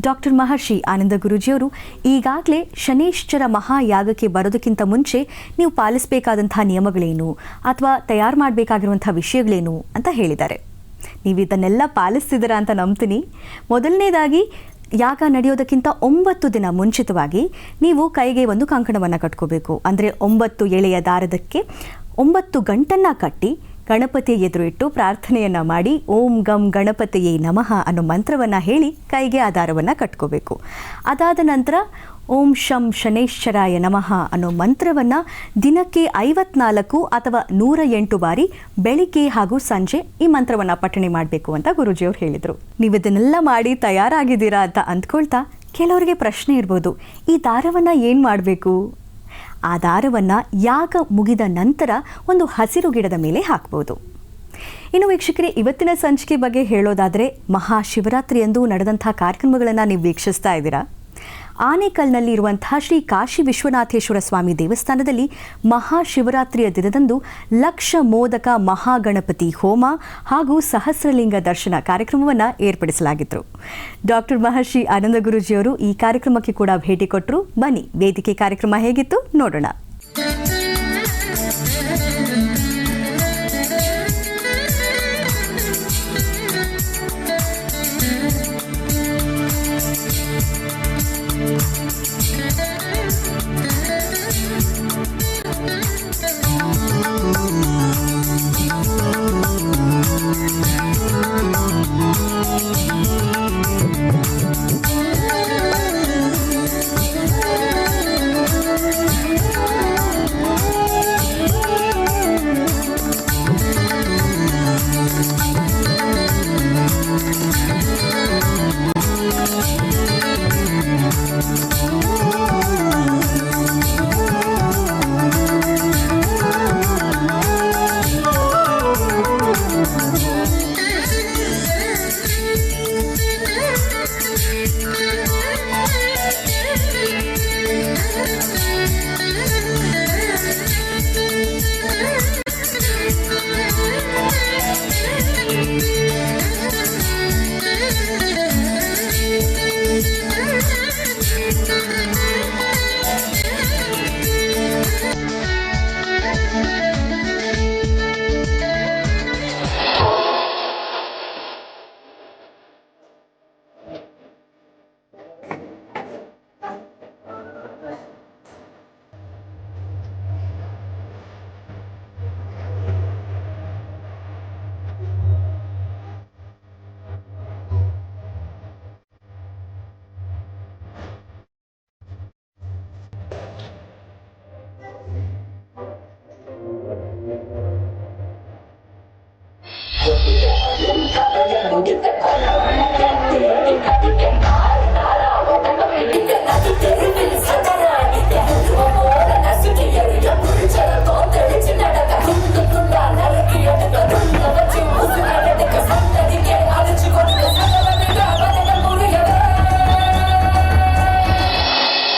ಡಾಕ್ಟರ್ ಮಹರ್ಷಿ ಆನಂದ ಗುರೂಜಿಯವರು ಈಗಾಗಲೇ ಶನೈಶ್ಚರ ಮಹಾಯಾಗಕ್ಕೆ ಬರೋದಕ್ಕಿಂತ ಮುಂಚೆ ನೀವು ಪಾಲಿಸಬೇಕಾದಂಥ ನಿಯಮಗಳೇನು ಅಥವಾ ತಯಾರು ಮಾಡಬೇಕಾಗಿರುವಂಥ ವಿಷಯಗಳೇನು ಅಂತ ಹೇಳಿದ್ದಾರೆ. ನೀವು ಇದನ್ನೆಲ್ಲ ಪಾಲಿಸ್ತಿದ್ದೀರಾ ಅಂತ ನಂಬ್ತೀನಿ. ಮೊದಲನೇದಾಗಿ ಯಾಗ ನಡೆಯೋದಕ್ಕಿಂತ 9 ದಿನ ಮುಂಚಿತವಾಗಿ ನೀವು ಕೈಗೆ ಒಂದು ಕಂಕಣವನ್ನು ಕಟ್ಕೋಬೇಕು. ಅಂದರೆ 9 ಎಳೆಯ ದಾರದಕ್ಕೆ 9 ಗಂಟನ್ನು ಕಟ್ಟಿ ಗಣಪತಿಯ ಎದುರು ಇಟ್ಟು ಪ್ರಾರ್ಥನೆಯನ್ನು ಮಾಡಿ ಓಂ ಗಂ ಗಣಪತಿಯೇ ನಮಃ ಅನ್ನೋ ಮಂತ್ರವನ್ನು ಹೇಳಿ ಕೈಗೆ ಆ ದಾರವನ್ನು ಕಟ್ಕೋಬೇಕು. ಅದಾದ ನಂತರ ಓಂ ಶಂ ಶನೇಶ್ವರಾಯ ನಮಃ ಅನ್ನೋ ಮಂತ್ರವನ್ನು ದಿನಕ್ಕೆ 54 ಅಥವಾ 108 ಬಾರಿ ಬೆಳಿಗ್ಗೆ ಹಾಗೂ ಸಂಜೆ ಈ ಮಂತ್ರವನ್ನು ಪಠಣೆ ಮಾಡಬೇಕು ಅಂತ ಗುರೂಜಿಯವರು ಹೇಳಿದರು. ನೀವು ಇದನ್ನೆಲ್ಲ ಮಾಡಿ ತಯಾರಾಗಿದ್ದೀರಾ ಅಂತ ಅಂದ್ಕೊಳ್ತಾ ಕೆಲವರಿಗೆ ಪ್ರಶ್ನೆ ಇರ್ಬೋದು, ಈ ದಾರವನ್ನು ಏನು ಮಾಡಬೇಕು? ಆ ದಾರವನ್ನು ಯಾಗ ಮುಗಿದ ನಂತರ ಒಂದು ಹಸಿರು ಗಿಡದ ಮೇಲೆ ಹಾಕ್ಬೋದು. ಇನ್ನು ವೀಕ್ಷಕರೇ, ಇವತ್ತಿನ ಸಂಚಿಕೆ ಬಗ್ಗೆ ಹೇಳೋದಾದರೆ ಮಹಾಶಿವರಾತ್ರಿಯಂದು ನಡೆದಂಥ ಕಾರ್ಯಕ್ರಮಗಳನ್ನು ನೀವು ವೀಕ್ಷಿಸ್ತಾ ಇದ್ದೀರಾ. ಆನೇಕಲ್ನಲ್ಲಿ ಇರುವಂತಹ ಶ್ರೀ ಕಾಶಿ ವಿಶ್ವನಾಥೇಶ್ವರ ಸ್ವಾಮಿ ದೇವಸ್ಥಾನದಲ್ಲಿ ಮಹಾಶಿವರಾತ್ರಿಯ ದಿನದಂದು ಲಕ್ಷ ಮೋದಕ ಮಹಾಗಣಪತಿ ಹೋಮ ಹಾಗೂ ಸಹಸ್ರಲಿಂಗ ದರ್ಶನ ಕಾರ್ಯಕ್ರಮವನ್ನು ಏರ್ಪಡಿಸಲಾಗಿತ್ತು. ಡಾಕ್ಟರ್ ಮಹರ್ಷಿ ಆನಂದ ಗುರೂಜಿಯವರು ಈ ಕಾರ್ಯಕ್ರಮಕ್ಕೆ ಕೂಡ ಭೇಟಿ ಕೊಟ್ಟರು. ಬನ್ನಿ, ವೇದಿಕೆ ಕಾರ್ಯಕ್ರಮ ಹೇಗಿತ್ತು ನೋಡೋಣ.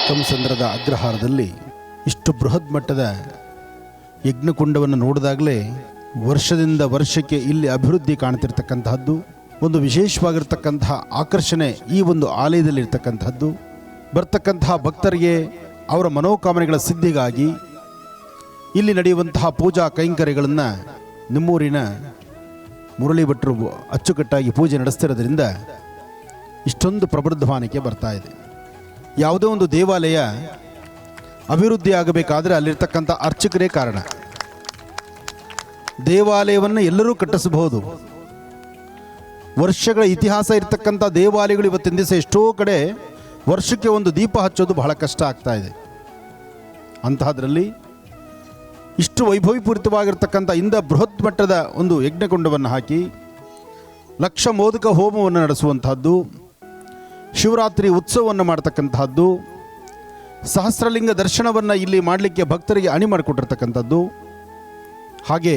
ಕಂಸಂದ್ರದ ಅಗ್ರಹಾರದಲ್ಲಿ ಇಷ್ಟು ಬೃಹತ್ ಮಟ್ಟದ ಯಜ್ಞಕುಂಡವನ್ನು ನೋಡಿದಾಗಲೇ ವರ್ಷದಿಂದ ವರ್ಷಕ್ಕೆ ಇಲ್ಲಿ ಅಭಿವೃದ್ಧಿ ಕಾಣ್ತಿರ್ತಕ್ಕಂತಹದ್ದು, ಒಂದು ವಿಶೇಷವಾಗಿರ್ತಕ್ಕಂತಹ ಆಕರ್ಷಣೆ ಈ ಒಂದು ಆಲಯದಲ್ಲಿರ್ತಕ್ಕಂಥದ್ದು. ಬರ್ತಕ್ಕಂತಹ ಭಕ್ತರಿಗೆ ಅವರ ಮನೋಕಾಮನೆಗಳ ಸಿದ್ಧಿಗಾಗಿ ಇಲ್ಲಿ ನಡೆಯುವಂತಹ ಪೂಜಾ ಕೈಂಕರ್ಯಗಳನ್ನು ನಿಮ್ಮೂರಿನ ಮುರಳಿ ಭಟ್ರು ಅಚ್ಚುಕಟ್ಟಾಗಿ ಪೂಜೆ ನಡೆಸ್ತಿರೋದ್ರಿಂದ ಇಷ್ಟೊಂದು ಪ್ರಬುದ್ಧಮಾನಕ್ಕೆ ಬರ್ತಾ ಇದೆ. ಯಾವುದೋ ಒಂದು ದೇವಾಲಯ ಅಭಿವೃದ್ಧಿ ಆಗಬೇಕಾದ್ರೆ ಅಲ್ಲಿರ್ತಕ್ಕಂಥ ಅರ್ಚಕರೇ ಕಾರಣ. ದೇವಾಲಯವನ್ನು ಎಲ್ಲರೂ ಕಟ್ಟಿಸಬಹುದು. ವರ್ಷಗಳ ಇತಿಹಾಸ ಇರತಕ್ಕಂಥ ದೇವಾಲಯಗಳು ಇವತ್ತಿನ ದಿವಸ ಎಷ್ಟೋ ಕಡೆ ವರ್ಷಕ್ಕೆ ಒಂದು ದೀಪ ಹಚ್ಚೋದು ಬಹಳ ಕಷ್ಟ ಆಗ್ತಾ ಇದೆ. ಅಂತಹದ್ರಲ್ಲಿ ಇಷ್ಟು ವೈಭವೀಪೂರಿತವಾಗಿರ್ತಕ್ಕಂಥ ಇಂದ ಬೃಹತ್ ಮಟ್ಟದ ಒಂದು ಯಜ್ಞಕುಂಡವನ್ನು ಹಾಕಿ ಲಕ್ಷ ಮೋದಕ ಹೋಮವನ್ನು ನಡೆಸುವಂತಹದ್ದು, ಶಿವರಾತ್ರಿ ಉತ್ಸವವನ್ನು ಮಾಡ್ತಕ್ಕಂತಹದ್ದು, ಸಹಸ್ರಲಿಂಗ ದರ್ಶನವನ್ನು ಇಲ್ಲಿ ಮಾಡಲಿಕ್ಕೆ ಭಕ್ತರಿಗೆ ಅಣಿ ಮಾಡಿಕೊಟ್ಟಿರ್ತಕ್ಕಂಥದ್ದು, ಹಾಗೆ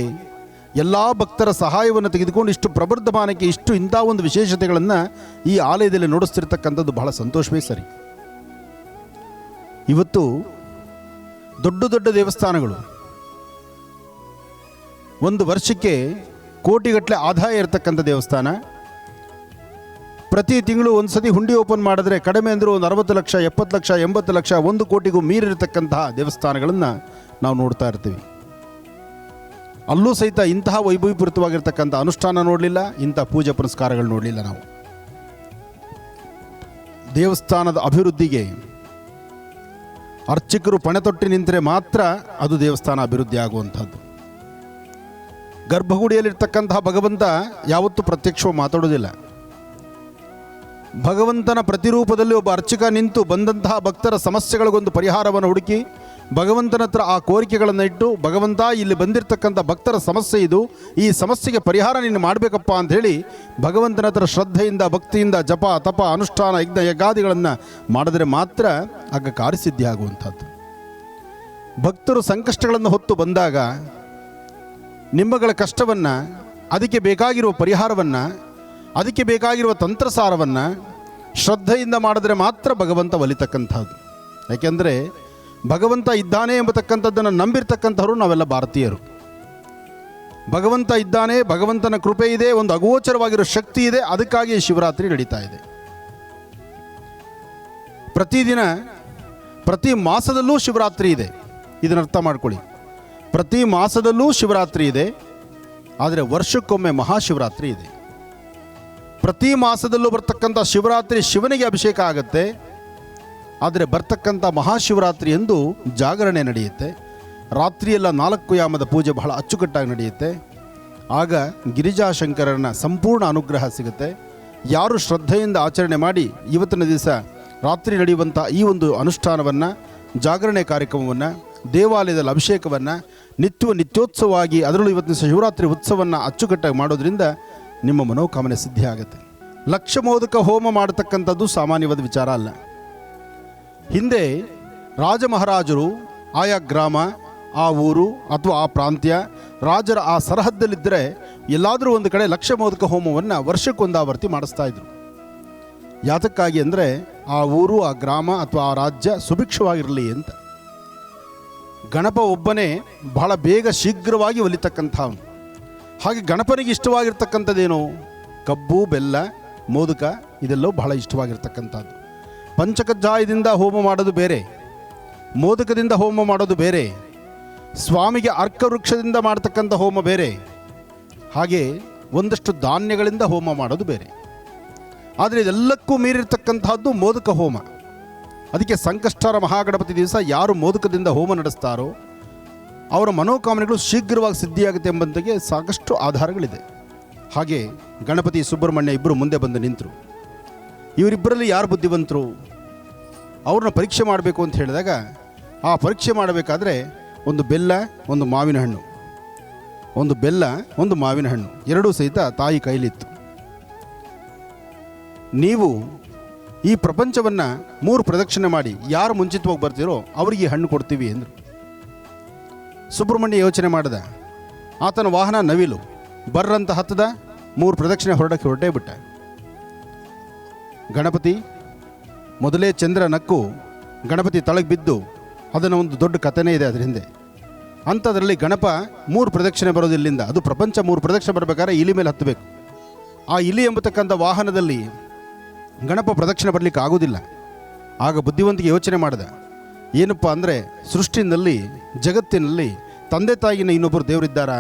ಎಲ್ಲ ಭಕ್ತರ ಸಹಾಯವನ್ನು ತೆಗೆದುಕೊಂಡು ಇಷ್ಟು ಪ್ರಬುದ್ಧಮಾನಕ್ಕೆ ಇಷ್ಟು ಇಂಥ ಒಂದು ವಿಶೇಷತೆಗಳನ್ನು ಈ ಆಲಯದಲ್ಲಿ ನೋಡಿಸ್ತಿರ್ತಕ್ಕಂಥದ್ದು ಬಹಳ ಸಂತೋಷವೇ ಸರಿ. ಇವತ್ತು ದೊಡ್ಡ ದೊಡ್ಡ ದೇವಸ್ಥಾನಗಳು ಒಂದು ವರ್ಷಕ್ಕೆ ಕೋಟಿಗಟ್ಟಲೆ ಆದಾಯ ಇರತಕ್ಕಂಥ ದೇವಸ್ಥಾನ, ಪ್ರತಿ ತಿಂಗಳು ಒಂದು ಸತಿ ಹುಂಡಿ ಓಪನ್ ಮಾಡಿದ್ರೆ ಕಡಿಮೆ ಅಂದರೂ ಒಂದು 60 ಲಕ್ಷ 70 ಲಕ್ಷ 80 ಲಕ್ಷ 1 ಕೋಟಿಗೂ ಮೀರಿರತಕ್ಕಂತಹ ದೇವಸ್ಥಾನಗಳನ್ನು ನಾವು ನೋಡ್ತಾ ಇರ್ತೀವಿ. ಅಲ್ಲೂ ಸಹಿತ ಇಂತಹ ವೈಭವೀಪೂರಿತವಾಗಿರ್ತಕ್ಕಂಥ ಅನುಷ್ಠಾನ ನೋಡಲಿಲ್ಲ, ಇಂಥ ಪೂಜೆ ಪುನಸ್ಕಾರಗಳು ನೋಡಲಿಲ್ಲ ನಾವು. ದೇವಸ್ಥಾನದ ಅಭಿವೃದ್ಧಿಗೆ ಅರ್ಚಕರು ಪಣೆ ತೊಟ್ಟಿ ನಿಂತರೆ ಮಾತ್ರ ಅದು ದೇವಸ್ಥಾನ ಅಭಿವೃದ್ಧಿ ಆಗುವಂಥದ್ದು. ಗರ್ಭಗುಡಿಯಲ್ಲಿರ್ತಕ್ಕಂತಹ ಭಗವಂತ ಯಾವತ್ತೂ ಪ್ರತ್ಯಕ್ಷವಾಗಿ ಮಾತಾಡೋದಿಲ್ಲ. ಭಗವಂತನ ಪ್ರತಿರೂಪದಲ್ಲಿ ಒಬ್ಬ ಅರ್ಚಕ ನಿಂತು ಬಂದಂತಹ ಭಕ್ತರ ಸಮಸ್ಯೆಗಳಿಗೊಂದು ಪರಿಹಾರವನ್ನು ಹುಡುಕಿ ಭಗವಂತನ ಹತ್ರ ಆ ಕೋರಿಕೆಗಳನ್ನು ಇಟ್ಟು, ಭಗವಂತ ಇಲ್ಲಿ ಬಂದಿರತಕ್ಕಂಥ ಭಕ್ತರ ಸಮಸ್ಯೆ ಇದು, ಈ ಸಮಸ್ಯೆಗೆ ಪರಿಹಾರ ನೀನು ಮಾಡಬೇಕಪ್ಪ ಅಂಥೇಳಿ ಭಗವಂತನ ಹತ್ರ ಶ್ರದ್ಧೆಯಿಂದ ಭಕ್ತಿಯಿಂದ ಜಪ ತಪ ಅನುಷ್ಠಾನ ಯಜ್ಞ ಯಜ್ಞಾದಿಗಳನ್ನು ಮಾಡಿದ್ರೆ ಮಾತ್ರ ಆಗ ಕಾರ್ಯಸಿದ್ಧಿ ಆಗುವಂಥದ್ದು. ಭಕ್ತರು ಸಂಕಷ್ಟಗಳನ್ನು ಹೊತ್ತು ಬಂದಾಗ ನಿಮ್ಮಗಳ ಕಷ್ಟವನ್ನು, ಅದಕ್ಕೆ ಬೇಕಾಗಿರುವ ಪರಿಹಾರವನ್ನು, ಅದಕ್ಕೆ ಬೇಕಾಗಿರುವ ತಂತ್ರಸಾರವನ್ನು ಶ್ರದ್ಧೆಯಿಂದ ಮಾಡಿದ್ರೆ ಮಾತ್ರ ಭಗವಂತ ಒಲಿತಕ್ಕಂಥದ್ದು. ಯಾಕೆಂದರೆ ಭಗವಂತ ಇದ್ದಾನೆ ಎಂಬತಕ್ಕಂಥದ್ದನ್ನು ನಂಬಿರ್ತಕ್ಕಂಥವ್ರು ನಾವೆಲ್ಲ ಭಾರತೀಯರು. ಭಗವಂತ ಇದ್ದಾನೆ, ಭಗವಂತನ ಕೃಪೆ ಇದೆ, ಒಂದು ಅಗೋಚರವಾಗಿರೋ ಶಕ್ತಿ ಇದೆ, ಅದಕ್ಕಾಗಿ ಶಿವರಾತ್ರಿ ನಡೀತಾ ಇದೆ. ಪ್ರತಿದಿನ ಪ್ರತಿ ಮಾಸದಲ್ಲೂ ಶಿವರಾತ್ರಿ ಇದೆ. ಇದನ್ನು ಅರ್ಥ ಮಾಡ್ಕೊಳ್ಳಿ. ಪ್ರತಿ ಮಾಸದಲ್ಲೂ ಶಿವರಾತ್ರಿ ಇದೆ, ಆದರೆ ವರ್ಷಕ್ಕೊಮ್ಮೆ ಮಹಾಶಿವರಾತ್ರಿ ಇದೆ. ಪ್ರತಿ ಮಾಸದಲ್ಲೂ ಬರ್ತಕ್ಕಂಥ ಶಿವರಾತ್ರಿ ಶಿವನಿಗೆ ಅಭಿಷೇಕ ಆಗುತ್ತೆ, ಆದರೆ ಬರ್ತಕ್ಕಂಥ ಮಹಾಶಿವರಾತ್ರಿ ಎಂದು ಜಾಗರಣೆ ನಡೆಯುತ್ತೆ. ರಾತ್ರಿಯೆಲ್ಲ 4 ಯಾಮದ ಪೂಜೆ ಬಹಳ ಅಚ್ಚುಕಟ್ಟಾಗಿ ನಡೆಯುತ್ತೆ. ಆಗ ಗಿರಿಜಾಶಂಕರನ ಸಂಪೂರ್ಣ ಅನುಗ್ರಹ ಸಿಗುತ್ತೆ. ಯಾರು ಶ್ರದ್ಧೆಯಿಂದ ಆಚರಣೆ ಮಾಡಿ ಇವತ್ತಿನ ದಿವಸ ರಾತ್ರಿ ನಡೆಯುವಂಥ ಈ ಒಂದು ಅನುಷ್ಠಾನವನ್ನು, ಜಾಗರಣೆ ಕಾರ್ಯಕ್ರಮವನ್ನು, ದೇವಾಲಯದಲ್ಲಿ ಅಭಿಷೇಕವನ್ನು ನಿತ್ಯೋತ್ಸವವಾಗಿ ಅದರಲ್ಲೂ ಇವತ್ತಿನ ಶಿವರಾತ್ರಿ ಉತ್ಸವವನ್ನು ಅಚ್ಚುಕಟ್ಟಾಗಿ ಮಾಡೋದ್ರಿಂದ ನಿಮ್ಮ ಮನೋಕಾಮನೆ ಸಿದ್ಧಿ ಆಗುತ್ತೆ. ಲಕ್ಷ ಮೋದಕ ಹೋಮ ಮಾಡತಕ್ಕಂಥದ್ದು ಸಾಮಾನ್ಯವಾದ ವಿಚಾರ ಅಲ್ಲ. ಹಿಂದೆ ರಾಜ ಮಹಾರಾಜರು ಆಯಾ ಗ್ರಾಮ, ಆ ಊರು ಅಥವಾ ಆ ಪ್ರಾಂತ್ಯ, ರಾಜರ ಆ ಸರಹದ್ದಲ್ಲಿದ್ದರೆ ಎಲ್ಲಾದರೂ ಒಂದು ಕಡೆ ಲಕ್ಷ ಮೋದಕ ಹೋಮವನ್ನು ವರ್ಷಕ್ಕೊಂದಾವರ್ತಿ ಮಾಡಿಸ್ತಾ ಇದ್ರು. ಯಾತಕ್ಕಾಗಿ ಅಂದರೆ ಆ ಊರು, ಆ ಗ್ರಾಮ ಅಥವಾ ಆ ರಾಜ್ಯ ಸುಭಿಕ್ಷವಾಗಿರಲಿ ಅಂತ. ಗಣಪ ಒಬ್ಬನೇ ಬಹಳ ಬೇಗ ಶೀಘ್ರವಾಗಿ ಒಲಿತಕ್ಕಂಥವನು. ಹಾಗೆ ಗಣಪನಿಗೆ ಇಷ್ಟವಾಗಿರ್ತಕ್ಕಂಥದ್ದೇನು? ಕಬ್ಬು, ಬೆಲ್ಲ, ಮೋದಕ, ಇದೆಲ್ಲವೂ ಬಹಳ ಇಷ್ಟವಾಗಿರ್ತಕ್ಕಂಥದ್ದು. ಪಂಚಕಜ್ಜಾಯದಿಂದ ಹೋಮ ಮಾಡೋದು ಬೇರೆ, ಮೋದಕದಿಂದ ಹೋಮ ಮಾಡೋದು ಬೇರೆ, ಸ್ವಾಮಿಗೆ ಅರ್ಕವೃಕ್ಷದಿಂದ ಮಾಡ್ತಕ್ಕಂಥ ಹೋಮ ಬೇರೆ, ಹಾಗೆ ಒಂದಷ್ಟು ಧಾನ್ಯಗಳಿಂದ ಹೋಮ ಮಾಡೋದು ಬೇರೆ. ಆದರೆ ಇದೆಲ್ಲಕ್ಕೂ ಮೀರಿರ್ತಕ್ಕಂಥದ್ದು ಮೋದಕ ಹೋಮ. ಅದಕ್ಕೆ ಸಂಕಷ್ಟರ ಮಹಾಗಣಪತಿ ದಿವಸ ಯಾರು ಮೋದಕದಿಂದ ಹೋಮ ನಡೆಸ್ತಾರೋ ಅವರ ಮನೋಕಾಮನೆಗಳು ಶೀಘ್ರವಾಗಿ ಸಿದ್ಧಿಯಾಗುತ್ತೆ ಎಂಬಂತೆಗೆ ಸಾಕಷ್ಟು ಆಧಾರಗಳಿದೆ. ಹಾಗೆ ಗಣಪತಿ ಸುಬ್ರಹ್ಮಣ್ಯ ಇಬ್ಬರು ಮುಂದೆ ಬಂದು ನಿಂತರು. ಇವರಿಬ್ಬರಲ್ಲಿ ಯಾರು ಬುದ್ಧಿವಂತರು? ಅವ್ರನ್ನ ಪರೀಕ್ಷೆ ಮಾಡಬೇಕು ಅಂತ ಹೇಳಿದಾಗ ಆ ಪರೀಕ್ಷೆ ಮಾಡಬೇಕಾದ್ರೆ ಒಂದು ಬೆಲ್ಲ, ಒಂದು ಮಾವಿನ ಹಣ್ಣು, ಒಂದು ಬೆಲ್ಲ, ಒಂದು ಮಾವಿನ ಹಣ್ಣು ಎರಡೂ ಸಹಿತ ತಾಯಿ ಕೈಲಿತ್ತು. ನೀವು ಈ ಪ್ರಪಂಚವನ್ನು 3 ಪ್ರದಕ್ಷಿಣೆ ಮಾಡಿ ಯಾರು ಮುಂಚಿತವಾಗಿ ಬರ್ತೀರೋ ಅವರಿಗೆ ಈ ಹಣ್ಣು ಕೊಡ್ತೀವಿ ಅಂದರು. ಸುಬ್ರಹ್ಮಣ್ಯ ಯೋಚನೆ ಮಾಡಿದ. ಆತನ ವಾಹನ ನವಿಲು. ಬರ್ರಂತ ಹತ್ತದ, 3 ಪ್ರದಕ್ಷಿಣೆ ಹೊರಟೇ ಬಿಟ್ಟ. ಗಣಪತಿ ಮೊದಲೇ ಚಂದ್ರ ನಕ್ಕು ಗಣಪತಿ ತಳಗೆ ಬಿದ್ದು, ಅದನ್ನು ಒಂದು ದೊಡ್ಡ ಕಥೆನೇ ಇದೆ ಅದರ ಹಿಂದೆ. ಅಂಥದ್ರಲ್ಲಿ ಗಣಪ 3 ಪ್ರದಕ್ಷಿಣೆ ಬರೋದಿಲ್ಲಿಂದ. ಅದು ಪ್ರಪಂಚ 3 ಪ್ರದಕ್ಷಿಣೆ ಬರಬೇಕಾದ್ರೆ ಇಲಿ ಮೇಲೆ ಹತ್ತಬೇಕು. ಆ ಇಲಿ ಎಂಬತಕ್ಕಂಥ ವಾಹನದಲ್ಲಿ ಗಣಪ ಪ್ರದಕ್ಷಿಣೆ ಬರಲಿಕ್ಕೆ ಆಗೋದಿಲ್ಲ. ಆಗ ಬುದ್ಧಿವಂತಿಗೆ ಯೋಚನೆ ಮಾಡಿದ. ಏನಪ್ಪ ಅಂದರೆ, ಸೃಷ್ಟಿನಲ್ಲಿ, ಜಗತ್ತಿನಲ್ಲಿ ತಂದೆ ತಾಯಿನ ಇನ್ನೊಬ್ಬರು ದೇವರಿದ್ದಾರಾ?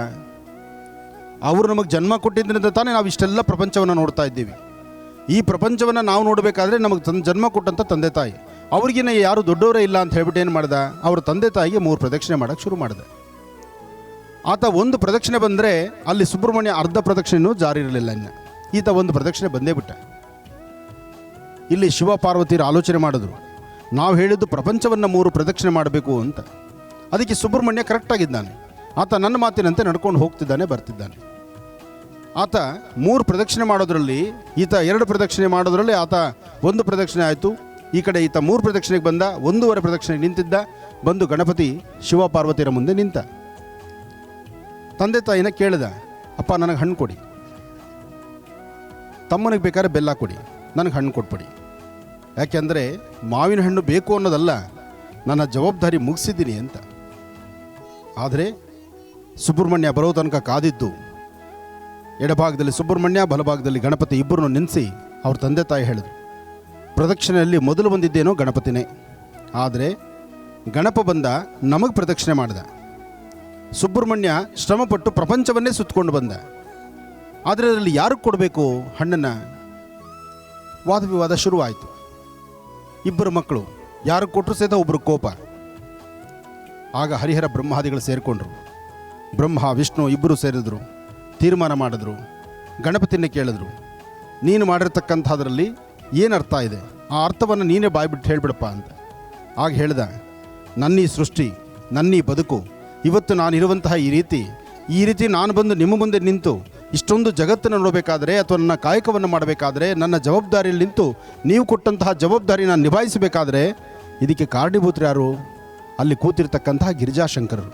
ಅವರು ನಮಗೆ ಜನ್ಮ ಕೊಟ್ಟಿದ್ದರಿಂದ ತಾನೇ ನಾವು ಇಷ್ಟೆಲ್ಲ ಪ್ರಪಂಚವನ್ನು ನೋಡ್ತಾ ಇದ್ದೀವಿ. ಈ ಪ್ರಪಂಚವನ್ನು ನಾವು ನೋಡಬೇಕಾದ್ರೆ ನಮಗೆ ಜನ್ಮ ಕೊಟ್ಟಂಥ ತಂದೆ ತಾಯಿ, ಅವ್ರಿಗಿನ ಯಾರು ದೊಡ್ಡವರೇ ಇಲ್ಲ ಅಂತ ಹೇಳ್ಬಿಟ್ಟು ಏನು ಮಾಡ್ದ, ಅವ್ರ ತಂದೆ ತಾಯಿಗೆ 3 ಪ್ರದಕ್ಷಿಣೆ ಮಾಡೋಕ್ಕೆ ಶುರು ಮಾಡಿದೆ. ಆತ 1 ಪ್ರದಕ್ಷಿಣೆ ಬಂದರೆ ಅಲ್ಲಿ ಸುಬ್ರಹ್ಮಣ್ಯ ಅರ್ಧ ಪ್ರದಕ್ಷಿಣೆಯೂ ಜಾರಿ ಇರಲಿಲ್ಲ. ಇನ್ನು ಈತ 1 ಪ್ರದಕ್ಷಿಣೆ ಬಂದೇ ಬಿಟ್ಟ. ಇಲ್ಲಿ ಶಿವ ಪಾರ್ವತಿಯರು ಆಲೋಚನೆ ಮಾಡಿದ್ರು, ನಾವು ಹೇಳಿದ್ದು ಪ್ರಪಂಚವನ್ನು 3 ಪ್ರದಕ್ಷಿಣೆ ಮಾಡಬೇಕು ಅಂತ. ಅದಕ್ಕೆ ಸುಬ್ರಹ್ಮಣ್ಯ ಕರೆಕ್ಟಾಗಿದ್ದಾನೆ. ಆತ ನನ್ನ ಮಾತಿನಂತೆ ನಡ್ಕೊಂಡು ಹೋಗ್ತಿದ್ದಾನೆ, ಬರ್ತಿದ್ದಾನೆ. ಆತ 3 ಪ್ರದಕ್ಷಿಣೆ ಮಾಡೋದ್ರಲ್ಲಿ ಈತ 2 ಪ್ರದಕ್ಷಿಣೆ ಮಾಡೋದ್ರಲ್ಲಿ ಆತ 1 ಪ್ರದಕ್ಷಿಣೆ ಆಯಿತು. ಈ ಕಡೆ ಈತ 3 ಪ್ರದಕ್ಷಿಣೆಗೆ ಬಂದ, 1.5 ಪ್ರದಕ್ಷಿಣೆಗೆ ನಿಂತಿದ್ದ. ಬಂದು ಗಣಪತಿ ಶಿವ ಪಾರ್ವತಿಯರ ಮುಂದೆ ನಿಂತ. ತಂದೆ ತಾಯಿನ ಕೇಳಿದ, ಅಪ್ಪ ನನಗೆ ಹಣ್ಣು ಕೊಡಿ, ತಮ್ಮನಿಗೆ ಬೇಕಾದ್ರೆ ಬೆಲ್ಲ ಕೊಡಿ, ನನಗೆ ಹಣ್ಣು ಕೊಟ್ಬಿಡಿ. ಯಾಕೆಂದರೆ ಮಾವಿನ ಹಣ್ಣು ಬೇಕು ಅನ್ನೋದಲ್ಲ, ನನ್ನ ಜವಾಬ್ದಾರಿ ಮುಗಿಸಿದ್ದೀನಿ ಅಂತ. ಆದರೆ ಸುಬ್ರಹ್ಮಣ್ಯ ಬರೋ ತನಕ ಕಾದಿದ್ದು. ಎಡಭಾಗದಲ್ಲಿ ಸುಬ್ರಹ್ಮಣ್ಯ, ಬಲಭಾಗದಲ್ಲಿ ಗಣಪತಿ ಇಬ್ಬರನ್ನು ನಿಲ್ಲಿಸಿ ಅವ್ರ ತಂದೆ ತಾಯಿ ಹೇಳಿದ್ರು, ಪ್ರದಕ್ಷಿಣೆಯಲ್ಲಿ ಮೊದಲು ಬಂದಿದ್ದೇನೋ ಗಣಪತಿನೇ, ಆದರೆ ಗಣಪ ಬಂದ ನಮಗೆ ಪ್ರದಕ್ಷಿಣೆ ಮಾಡಿದ. ಸುಬ್ರಹ್ಮಣ್ಯ ಶ್ರಮಪಟ್ಟು ಪ್ರಪಂಚವನ್ನೇ ಸುತ್ತಕೊಂಡು ಬಂದ. ಆದರೆ ಅದರಲ್ಲಿ ಯಾರಿಗೆ ಕೊಡಬೇಕು ಹಣ್ಣನ್ನು? ವಾದ ವಿವಾದ ಶುರುವಾಯಿತು. ಇಬ್ಬರು ಮಕ್ಕಳು, ಯಾರಿಗೆ ಕೊಟ್ಟರು ಸಹಿತ ಒಬ್ಬರು ಕೋಪ. ಆಗ ಹರಿಹರ ಬ್ರಹ್ಮಾದಿಗಳು ಸೇರಿಕೊಂಡ್ರು. ಬ್ರಹ್ಮ ವಿಷ್ಣು ಇಬ್ಬರು ಸೇರಿದ್ರು, ತೀರ್ಮಾನ ಮಾಡಿದ್ರು. ಗಣಪತಿನೇ ಕೇಳಿದ್ರು, ನೀನು ಮಾಡಿರ್ತಕ್ಕಂಥದ್ರಲ್ಲಿ ಏನು ಅರ್ಥ ಇದೆ, ಆ ಅರ್ಥವನ್ನು ನೀನೇ ಬಾಯ್ಬಿಟ್ಟು ಹೇಳಿಬಿಡಪ್ಪ ಅಂತ. ಆಗ ಹೇಳ್ದ, ನನ್ನೀ ಸೃಷ್ಟಿ, ನನ್ನೀ ಬದುಕು, ಇವತ್ತು ನಾನಿರುವಂತಹ ಈ ರೀತಿ ನಾನು ಬಂದು ನಿಮ್ಮ ಮುಂದೆ ನಿಂತು ಇಷ್ಟೊಂದು ಜಗತ್ತನ್ನು ನೋಡಬೇಕಾದ್ರೆ ಅಥವಾ ನನ್ನ ಕಾಯಕವನ್ನು ಮಾಡಬೇಕಾದ್ರೆ, ನನ್ನ ಜವಾಬ್ದಾರಿಯಲ್ಲಿ ನಿಂತು ನೀವು ಕೊಟ್ಟಂತಹ ಜವಾಬ್ದಾರಿ ನಾನು ನಿಭಾಯಿಸಬೇಕಾದ್ರೆ ಇದಕ್ಕೆ ಕಾರಣೀಭೂತರು ಯಾರು? ಅಲ್ಲಿ ಕೂತಿರ್ತಕ್ಕಂತಹ ಗಿರಿಜಾಶಂಕರರು.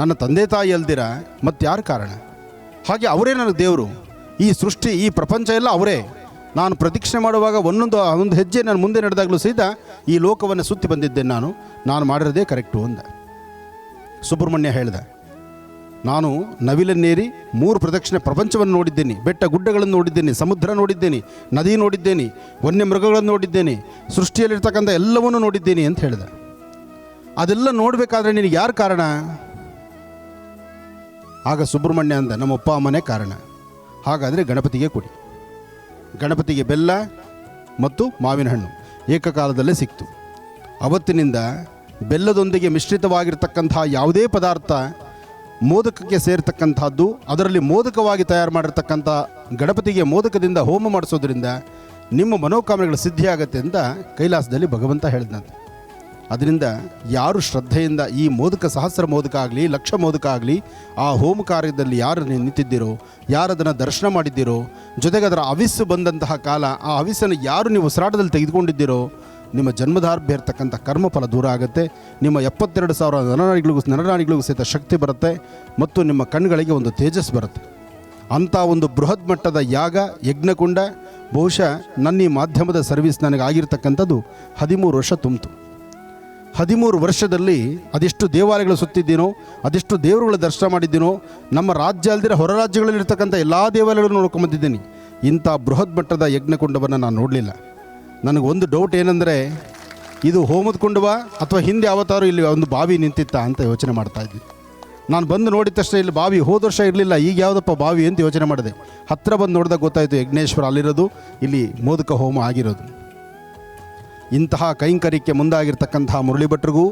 ನನ್ನ ತಂದೆ ತಾಯಿ ಅಲ್ದಿರ ಮತ್ತಾರು ಕಾರಣ? ಹಾಗೆ ಅವರೇ ನನಗೆ ದೇವರು. ಈ ಸೃಷ್ಟಿ, ಈ ಪ್ರಪಂಚ ಎಲ್ಲ ಅವರೇ. ನಾನು ಪ್ರದಕ್ಷಿಣೆ ಮಾಡುವಾಗ ಒಂದೊಂದು ಹೆಜ್ಜೆ ನಾನು ಮುಂದೆ ನಡೆದಾಗಲೂ ಸಹಿತ ಈ ಲೋಕವನ್ನು ಸುತ್ತಿ ಬಂದಿದ್ದೇನೆ. ನಾನು ಮಾಡಿರೋದೇ ಕರೆಕ್ಟು ಅಂದ. ಸುಬ್ರಹ್ಮಣ್ಯ ಹೇಳ್ದ, ನಾನು ನವಿಲನ್ನೇರಿ 3 ಪ್ರದಕ್ಷಿಣೆ ಪ್ರಪಂಚವನ್ನು ನೋಡಿದ್ದೇನೆ, ಬೆಟ್ಟ ಗುಡ್ಡಗಳನ್ನು ನೋಡಿದ್ದೇನೆ, ಸಮುದ್ರ ನೋಡಿದ್ದೇನೆ, ನದಿ ನೋಡಿದ್ದೇನೆ, ವನ್ಯ ಮೃಗಗಳನ್ನು ನೋಡಿದ್ದೇನೆ, ಸೃಷ್ಟಿಯಲ್ಲಿರ್ತಕ್ಕಂಥ ಎಲ್ಲವನ್ನೂ ನೋಡಿದ್ದೇನೆ ಅಂತ ಹೇಳ್ದ. ಅದೆಲ್ಲ ನೋಡಬೇಕಾದ್ರೆ ನಿನಗೆ ಯಾರು ಕಾರಣ? ಆಗ ಸುಬ್ರಹ್ಮಣ್ಯ ಅಂದ, ನಮ್ಮ ಅಪ್ಪ ಅಮ್ಮನೇ ಕಾರಣ. ಹಾಗಾದರೆ ಗಣಪತಿಗೆ ಕೊಡಿ. ಗಣಪತಿಗೆ ಬೆಲ್ಲ ಮತ್ತು ಮಾವಿನ ಹಣ್ಣು ಏಕಕಾಲದಲ್ಲೇ ಸಿಕ್ತು. ಅವತ್ತಿನಿಂದ ಬೆಲ್ಲದೊಂದಿಗೆ ಮಿಶ್ರಿತವಾಗಿರ್ತಕ್ಕಂತಹ ಯಾವುದೇ ಪದಾರ್ಥ ಮೋದಕಕ್ಕೆ ಸೇರ್ತಕ್ಕಂಥದ್ದು, ಅದರಲ್ಲಿ ಮೋದಕವಾಗಿ ತಯಾರು ಮಾಡಿರ್ತಕ್ಕಂಥ ಗಣಪತಿಗೆ ಮೋದಕದಿಂದ ಹೋಮ ಮಾಡಿಸೋದ್ರಿಂದ ನಿಮ್ಮ ಮನೋಕಾಮನೆಗಳು ಸಿದ್ಧಿಯಾಗತ್ತೆ ಅಂತ ಕೈಲಾಸದಲ್ಲಿ ಭಗವಂತ ಹೇಳಿದಂತೆ. ಅದರಿಂದ ಯಾರು ಶ್ರದ್ಧೆಯಿಂದ ಈ ಮೋದಕ, ಸಹಸ್ರ ಮೋದಕ ಆಗಲಿ, ಲಕ್ಷ ಮೋದಕ ಆಗಲಿ, ಆ ಹೋಮ ಕಾರ್ಯದಲ್ಲಿ ಯಾರು ನಿಂತಿದ್ದೀರೋ, ಯಾರು ಅದನ್ನು ದರ್ಶನ ಮಾಡಿದ್ದೀರೋ, ಜೊತೆಗೆ ಅದರ ಹವಿಸ್ಸು ಬಂದಂತಹ ಕಾಲ, ಆ ಹವಿಸ್ಸನ್ನು ಯಾರು ನೀವು ಉಸಿರಾಟದಲ್ಲಿ ತೆಗೆದುಕೊಂಡಿದ್ದೀರೋ, ನಿಮ್ಮ ಜನ್ಮದಾರ್ಭ್ಯ ಇರ್ತಕ್ಕಂಥ ಕರ್ಮಫಲ ದೂರ ಆಗುತ್ತೆ. ನಿಮ್ಮ 72,000 ನರನಾಡಿಗಳಿಗೂ ಸಹಿತ ಶಕ್ತಿ ಬರುತ್ತೆ ಮತ್ತು ನಿಮ್ಮ ಕಣ್ಣುಗಳಿಗೆ ಒಂದು ತೇಜಸ್ ಬರುತ್ತೆ. ಅಂಥ ಒಂದು ಬೃಹತ್ ಮಟ್ಟದ ಯಾಗ, ಯಜ್ಞಕುಂಡ ಬಹುಶಃ ನನ್ನ ಈ ಮಾಧ್ಯಮದ ಸರ್ವಿಸ್ ನನಗೆ ಆಗಿರ್ತಕ್ಕಂಥದ್ದು 13 ವರ್ಷ ತುಂಬಿತು. 13 ವರ್ಷದಲ್ಲಿ ಅದೆಷ್ಟು ದೇವಾಲಯಗಳು ಸುತ್ತಿದ್ದೀನೋ, ಅದೆಷ್ಟು ದೇವರುಗಳ ದರ್ಶನ ಮಾಡಿದ್ದೀನೋ, ನಮ್ಮ ರಾಜ್ಯ ಅಲ್ದಿರ ಹೊರ ರಾಜ್ಯಗಳಲ್ಲಿರ್ತಕ್ಕಂಥ ಎಲ್ಲ ದೇವಾಲಯಗಳನ್ನು ನೋಡ್ಕೊಂಬಂದಿದ್ದೀನಿ. ಇಂಥ ಬೃಹತ್ ಮಟ್ಟದ ಯಜ್ಞಕುಂಡವನ್ನು ನಾನು ನೋಡಲಿಲ್ಲ. ನನಗೊಂದು ಡೌಟ್ ಏನಂದರೆ, ಇದು ಹೋಮದ ಕುಂಡವ ಅಥವಾ ಹಿಂದೆ ಯಾವತ್ತಾರು ಇಲ್ಲಿ ಒಂದು ಬಾವಿ ನಿಂತಿತ್ತ ಅಂತ ಯೋಚನೆ ಮಾಡ್ತಾಯಿದ್ದೆ. ನಾನು ಬಂದು ನೋಡಿದ ತಕ್ಷಣ ಇಲ್ಲಿ ಬಾವಿ ಹೋದ ವರ್ಷ ಇರಲಿಲ್ಲ, ಈಗ ಯಾವುದಪ್ಪ ಬಾವಿ ಅಂತ ಯೋಚನೆ ಮಾಡಿದೆ. ಹತ್ತಿರ ಬಂದು ನೋಡಿದಾಗ ಗೊತ್ತಾಯಿತು ಯಜ್ಞೇಶ್ವರ ಅಲ್ಲಿರೋದು, ಇಲ್ಲಿ ಮೋದಕ ಹೋಮ ಆಗಿರೋದು. ಇಂತಹ ಕೈಂಕರ್ಯಕ್ಕೆ ಮುಂದಾಗಿರ್ತಕ್ಕಂತಹ ಮುರಳಿ ಭಟ್ರಿಗೂ,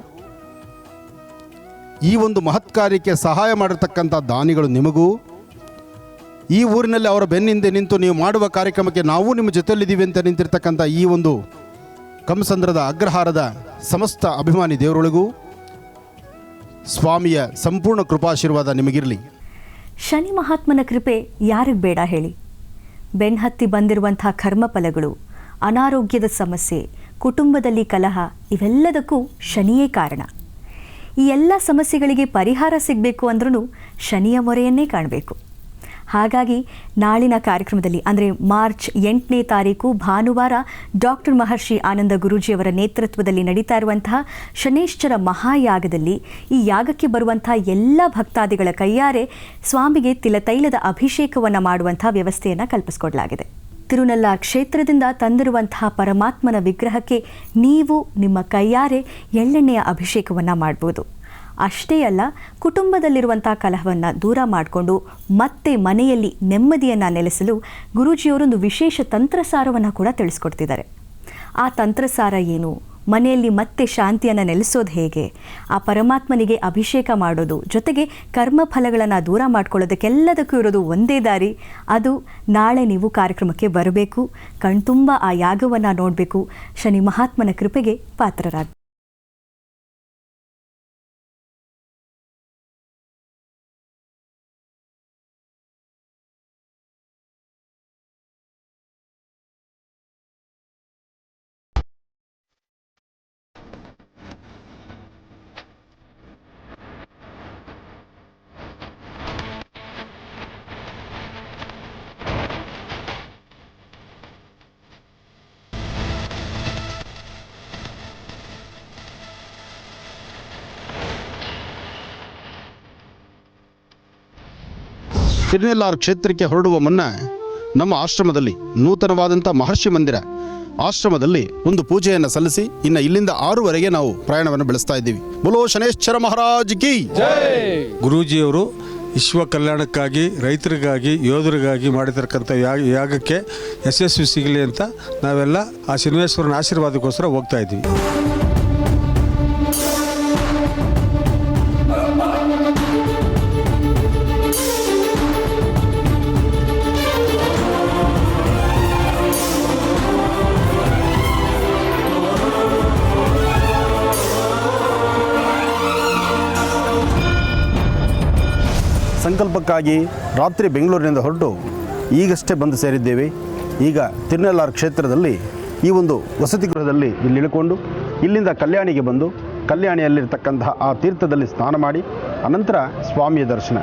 ಈ ಒಂದು ಮಹತ್ ಕಾರ್ಯಕ್ಕೆ ಸಹಾಯ ಮಾಡಿರ್ತಕ್ಕಂಥ ದಾನಿಗಳು ನಿಮಗೂ, ಈ ಊರಿನಲ್ಲಿ ಅವರ ಬೆನ್ನಿಂದೆ ನಿಂತು ನೀವು ಮಾಡುವ ಕಾರ್ಯಕ್ರಮಕ್ಕೆ ನಾವು ನಿಮ್ಮ ಜೊತೆಯಲ್ಲಿದ್ದೀವಿ ಅಂತ ನಿಂತಿರ್ತಕ್ಕಂಥ ಈ ಒಂದು ಕಂಸಂದ್ರದ ಅಗ್ರಹಾರದ ಸಮಸ್ತ ಅಭಿಮಾನಿ ದೇವರೊಳಗೂ ಸ್ವಾಮಿಯ ಸಂಪೂರ್ಣ ಕೃಪಾಶೀರ್ವಾದ ನಿಮಗಿರಲಿ. ಶನಿ ಮಹಾತ್ಮನ ಕೃಪೆ ಯಾರಿಗೆ ಬೇಡ ಹೇಳಿ? ಬೆನ್ಹತ್ತಿ ಬಂದಿರುವಂಥ ಕರ್ಮಫಲಗಳು, ಅನಾರೋಗ್ಯದ ಸಮಸ್ಯೆ, ಕುಟುಂಬದಲ್ಲಿ ಕಲಹ, ಇವೆಲ್ಲದಕ್ಕೂ ಶನಿಯೇ ಕಾರಣ. ಈ ಎಲ್ಲ ಸಮಸ್ಯೆಗಳಿಗೆ ಪರಿಹಾರ ಸಿಗಬೇಕು ಅಂದ್ರೂ ಶನಿಯ ಮೊರೆಯನ್ನೇ ಕಾಣಬೇಕು. ಹಾಗಾಗಿ ನಾಳಿನ ಕಾರ್ಯಕ್ರಮದಲ್ಲಿ ಅಂದರೆ ಮಾರ್ಚ್ 8ನೇ ತಾರೀಕು ಭಾನುವಾರ ಡಾಕ್ಟರ್ ಮಹರ್ಷಿ ಆನಂದ ಗುರೂಜಿಯವರ ನೇತೃತ್ವದಲ್ಲಿ ನಡೀತಾ ಇರುವಂತಹ ಶನೇಶ್ಚರ ಮಹಾಯಾಗದಲ್ಲಿ ಈ ಯಾಗಕ್ಕೆ ಬರುವಂಥ ಎಲ್ಲ ಭಕ್ತಾದಿಗಳ ಕೈಯಾರೆ ಸ್ವಾಮಿಗೆ ತಿಲತೈಲದ ಅಭಿಷೇಕವನ್ನು ಮಾಡುವಂಥ ವ್ಯವಸ್ಥೆಯನ್ನು ಕಲ್ಪಿಸಿಕೊಡಲಾಗಿದೆ. ತಿರುನಲ್ಲ ಕ್ಷೇತ್ರದಿಂದ ತಂದಿರುವಂತಹ ಪರಮಾತ್ಮನ ವಿಗ್ರಹಕ್ಕೆ ನೀವು ನಿಮ್ಮ ಕೈಯಾರೆ ಎಳ್ಳೆಣ್ಣೆಯ ಅಭಿಷೇಕವನ್ನು ಮಾಡ್ಬೋದು. ಅಷ್ಟೇ ಅಲ್ಲ, ಕುಟುಂಬದಲ್ಲಿರುವಂಥ ಕಲಹವನ್ನು ದೂರ ಮಾಡಿಕೊಂಡು ಮತ್ತೆ ಮನೆಯಲ್ಲಿ ನೆಮ್ಮದಿಯನ್ನು ನೆಲೆಸಲು ಗುರೂಜಿಯವರೊಂದು ವಿಶೇಷ ತಂತ್ರಸಾರವನ್ನು ಕೂಡ ತಿಳಿಸ್ಕೊಡ್ತಿದ್ದಾರೆ. ಆ ತಂತ್ರಸಾರ ಏನು, ಮನೆಯಲ್ಲಿ ಮತ್ತೆ ಶಾಂತಿಯನ್ನು ನೆಲೆಸೋದು ಹೇಗೆ, ಆ ಪರಮಾತ್ಮನಿಗೆ ಅಭಿಷೇಕ ಮಾಡೋದು, ಜೊತೆಗೆ ಕರ್ಮಫಲಗಳನ್ನು ದೂರ ಮಾಡ್ಕೊಳ್ಳೋದಕ್ಕೆಲ್ಲದಕ್ಕೂ ಇರೋದು ಒಂದೇ ದಾರಿ. ಅದು ನಾಳೆ ನೀವು ಕಾರ್ಯಕ್ರಮಕ್ಕೆ ಬರಬೇಕು, ಕಣ್ತುಂಬ ಆ ಯಾಗವನ್ನು ನೋಡಬೇಕು, ಶನಿ ಮಹಾತ್ಮನ ಕೃಪೆಗೆ ಪಾತ್ರರಾಗ. ತಿರುನೆಲ್ಲಾರು ಕ್ಷೇತ್ರಕ್ಕೆ ಹೊರಡುವ ಮುನ್ನ ನಮ್ಮ ಆಶ್ರಮದಲ್ಲಿ ನೂತನವಾದಂಥ ಮಹರ್ಷಿ ಮಂದಿರ ಆಶ್ರಮದಲ್ಲಿ ಒಂದು ಪೂಜೆಯನ್ನು ಸಲ್ಲಿಸಿ ಇನ್ನು ಇಲ್ಲಿಂದ 6ವರೆಗೆ ನಾವು ಪ್ರಯಾಣವನ್ನು ಬೆಳೆಸ್ತಾ ಇದ್ದೀವಿ. ಬೋಲೋ ಶನೇಶ್ವರ ಮಹಾರಾಜ್ ಕಿ ಗುರೂಜಿಯವರು ವಿಶ್ವ ಕಲ್ಯಾಣಕ್ಕಾಗಿ, ರೈತರಿಗಾಗಿ, ಯೋಧರಿಗಾಗಿ ಮಾಡಿರ್ತಕ್ಕಂಥ ಯಾಗಕ್ಕೆ ಯಶಸ್ವಿ ಸಿಗಲಿ ಅಂತ ನಾವೆಲ್ಲ ಆ ಶನಿವೇಶ್ವರನ ಆಶೀರ್ವಾದಕ್ಕೋಸ್ಕರ ಹೋಗ್ತಾ ಇದ್ದೀವಿ. ಸಂಕಲ್ಪಕ್ಕಾಗಿ ರಾತ್ರಿ ಬೆಂಗಳೂರಿನಿಂದ ಹೊರಟು ಈಗಷ್ಟೇ ಬಂದು ಸೇರಿದ್ದೇವೆ. ಈಗ ತಿರುನಲ್ಲಾರು ಕ್ಷೇತ್ರದಲ್ಲಿ ಈ ಒಂದು ವಸತಿ ಗೃಹದಲ್ಲಿ ಇಲ್ಲಿ ಇಳ್ಕೊಂಡು ಇಲ್ಲಿಂದ ಕಲ್ಯಾಣಿಗೆ ಬಂದು ಕಲ್ಯಾಣಿಯಲ್ಲಿರ್ತಕ್ಕಂತಹ ಆ ತೀರ್ಥದಲ್ಲಿ ಸ್ನಾನ ಮಾಡಿ ಅನಂತರ ಸ್ವಾಮಿಯ ದರ್ಶನ.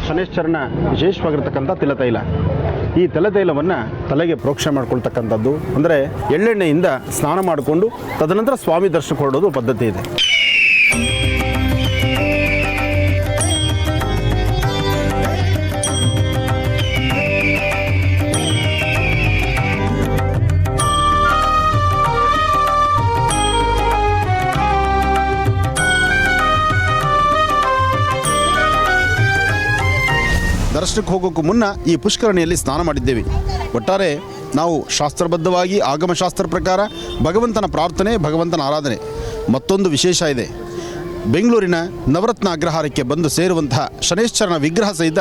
ಶನೇಶ್ವರನ ವಿಶೇಷವಾಗಿರ್ತಕ್ಕಂಥ ತಿಲತೈಲ. ಈ ತಿಲತೈಲವನ್ನು ತಲೆಗೆ ಪ್ರೋಕ್ಷಣೆ ಮಾಡ್ಕೊಳ್ತಕ್ಕಂಥದ್ದು, ಅಂದರೆ ಎಳ್ಳೆಣ್ಣೆಯಿಂದ ಸ್ನಾನ ಮಾಡಿಕೊಂಡು ತದನಂತರ ಸ್ವಾಮಿ ದರ್ಶನಕ್ಕೆ ಹೊರಡೋದು ಪದ್ಧತಿ ಇದೆ. ದರ್ಶನಕ್ಕೆ ಹೋಗೋಕ್ಕೂ ಮುನ್ನ ಈ ಪುಷ್ಕರಣಿಯಲ್ಲಿ ಸ್ನಾನ ಮಾಡಿದ್ದೇವೆ. ಒಟ್ಟಾರೆ ನಾವು ಶಾಸ್ತ್ರಬದ್ಧವಾಗಿ ಆಗಮಶಾಸ್ತ್ರ ಪ್ರಕಾರ ಭಗವಂತನ ಪ್ರಾರ್ಥನೆ, ಭಗವಂತನ ಆರಾಧನೆ. ಮತ್ತೊಂದು ವಿಶೇಷ ಇದೆ, ಬೆಂಗಳೂರಿನ ನವರತ್ನ ಅಗ್ರಹಾರಕ್ಕೆ ಬಂದು ಸೇರುವಂತಹ ಶನೇಶ್ವರನ ವಿಗ್ರಹ ಸಹಿತ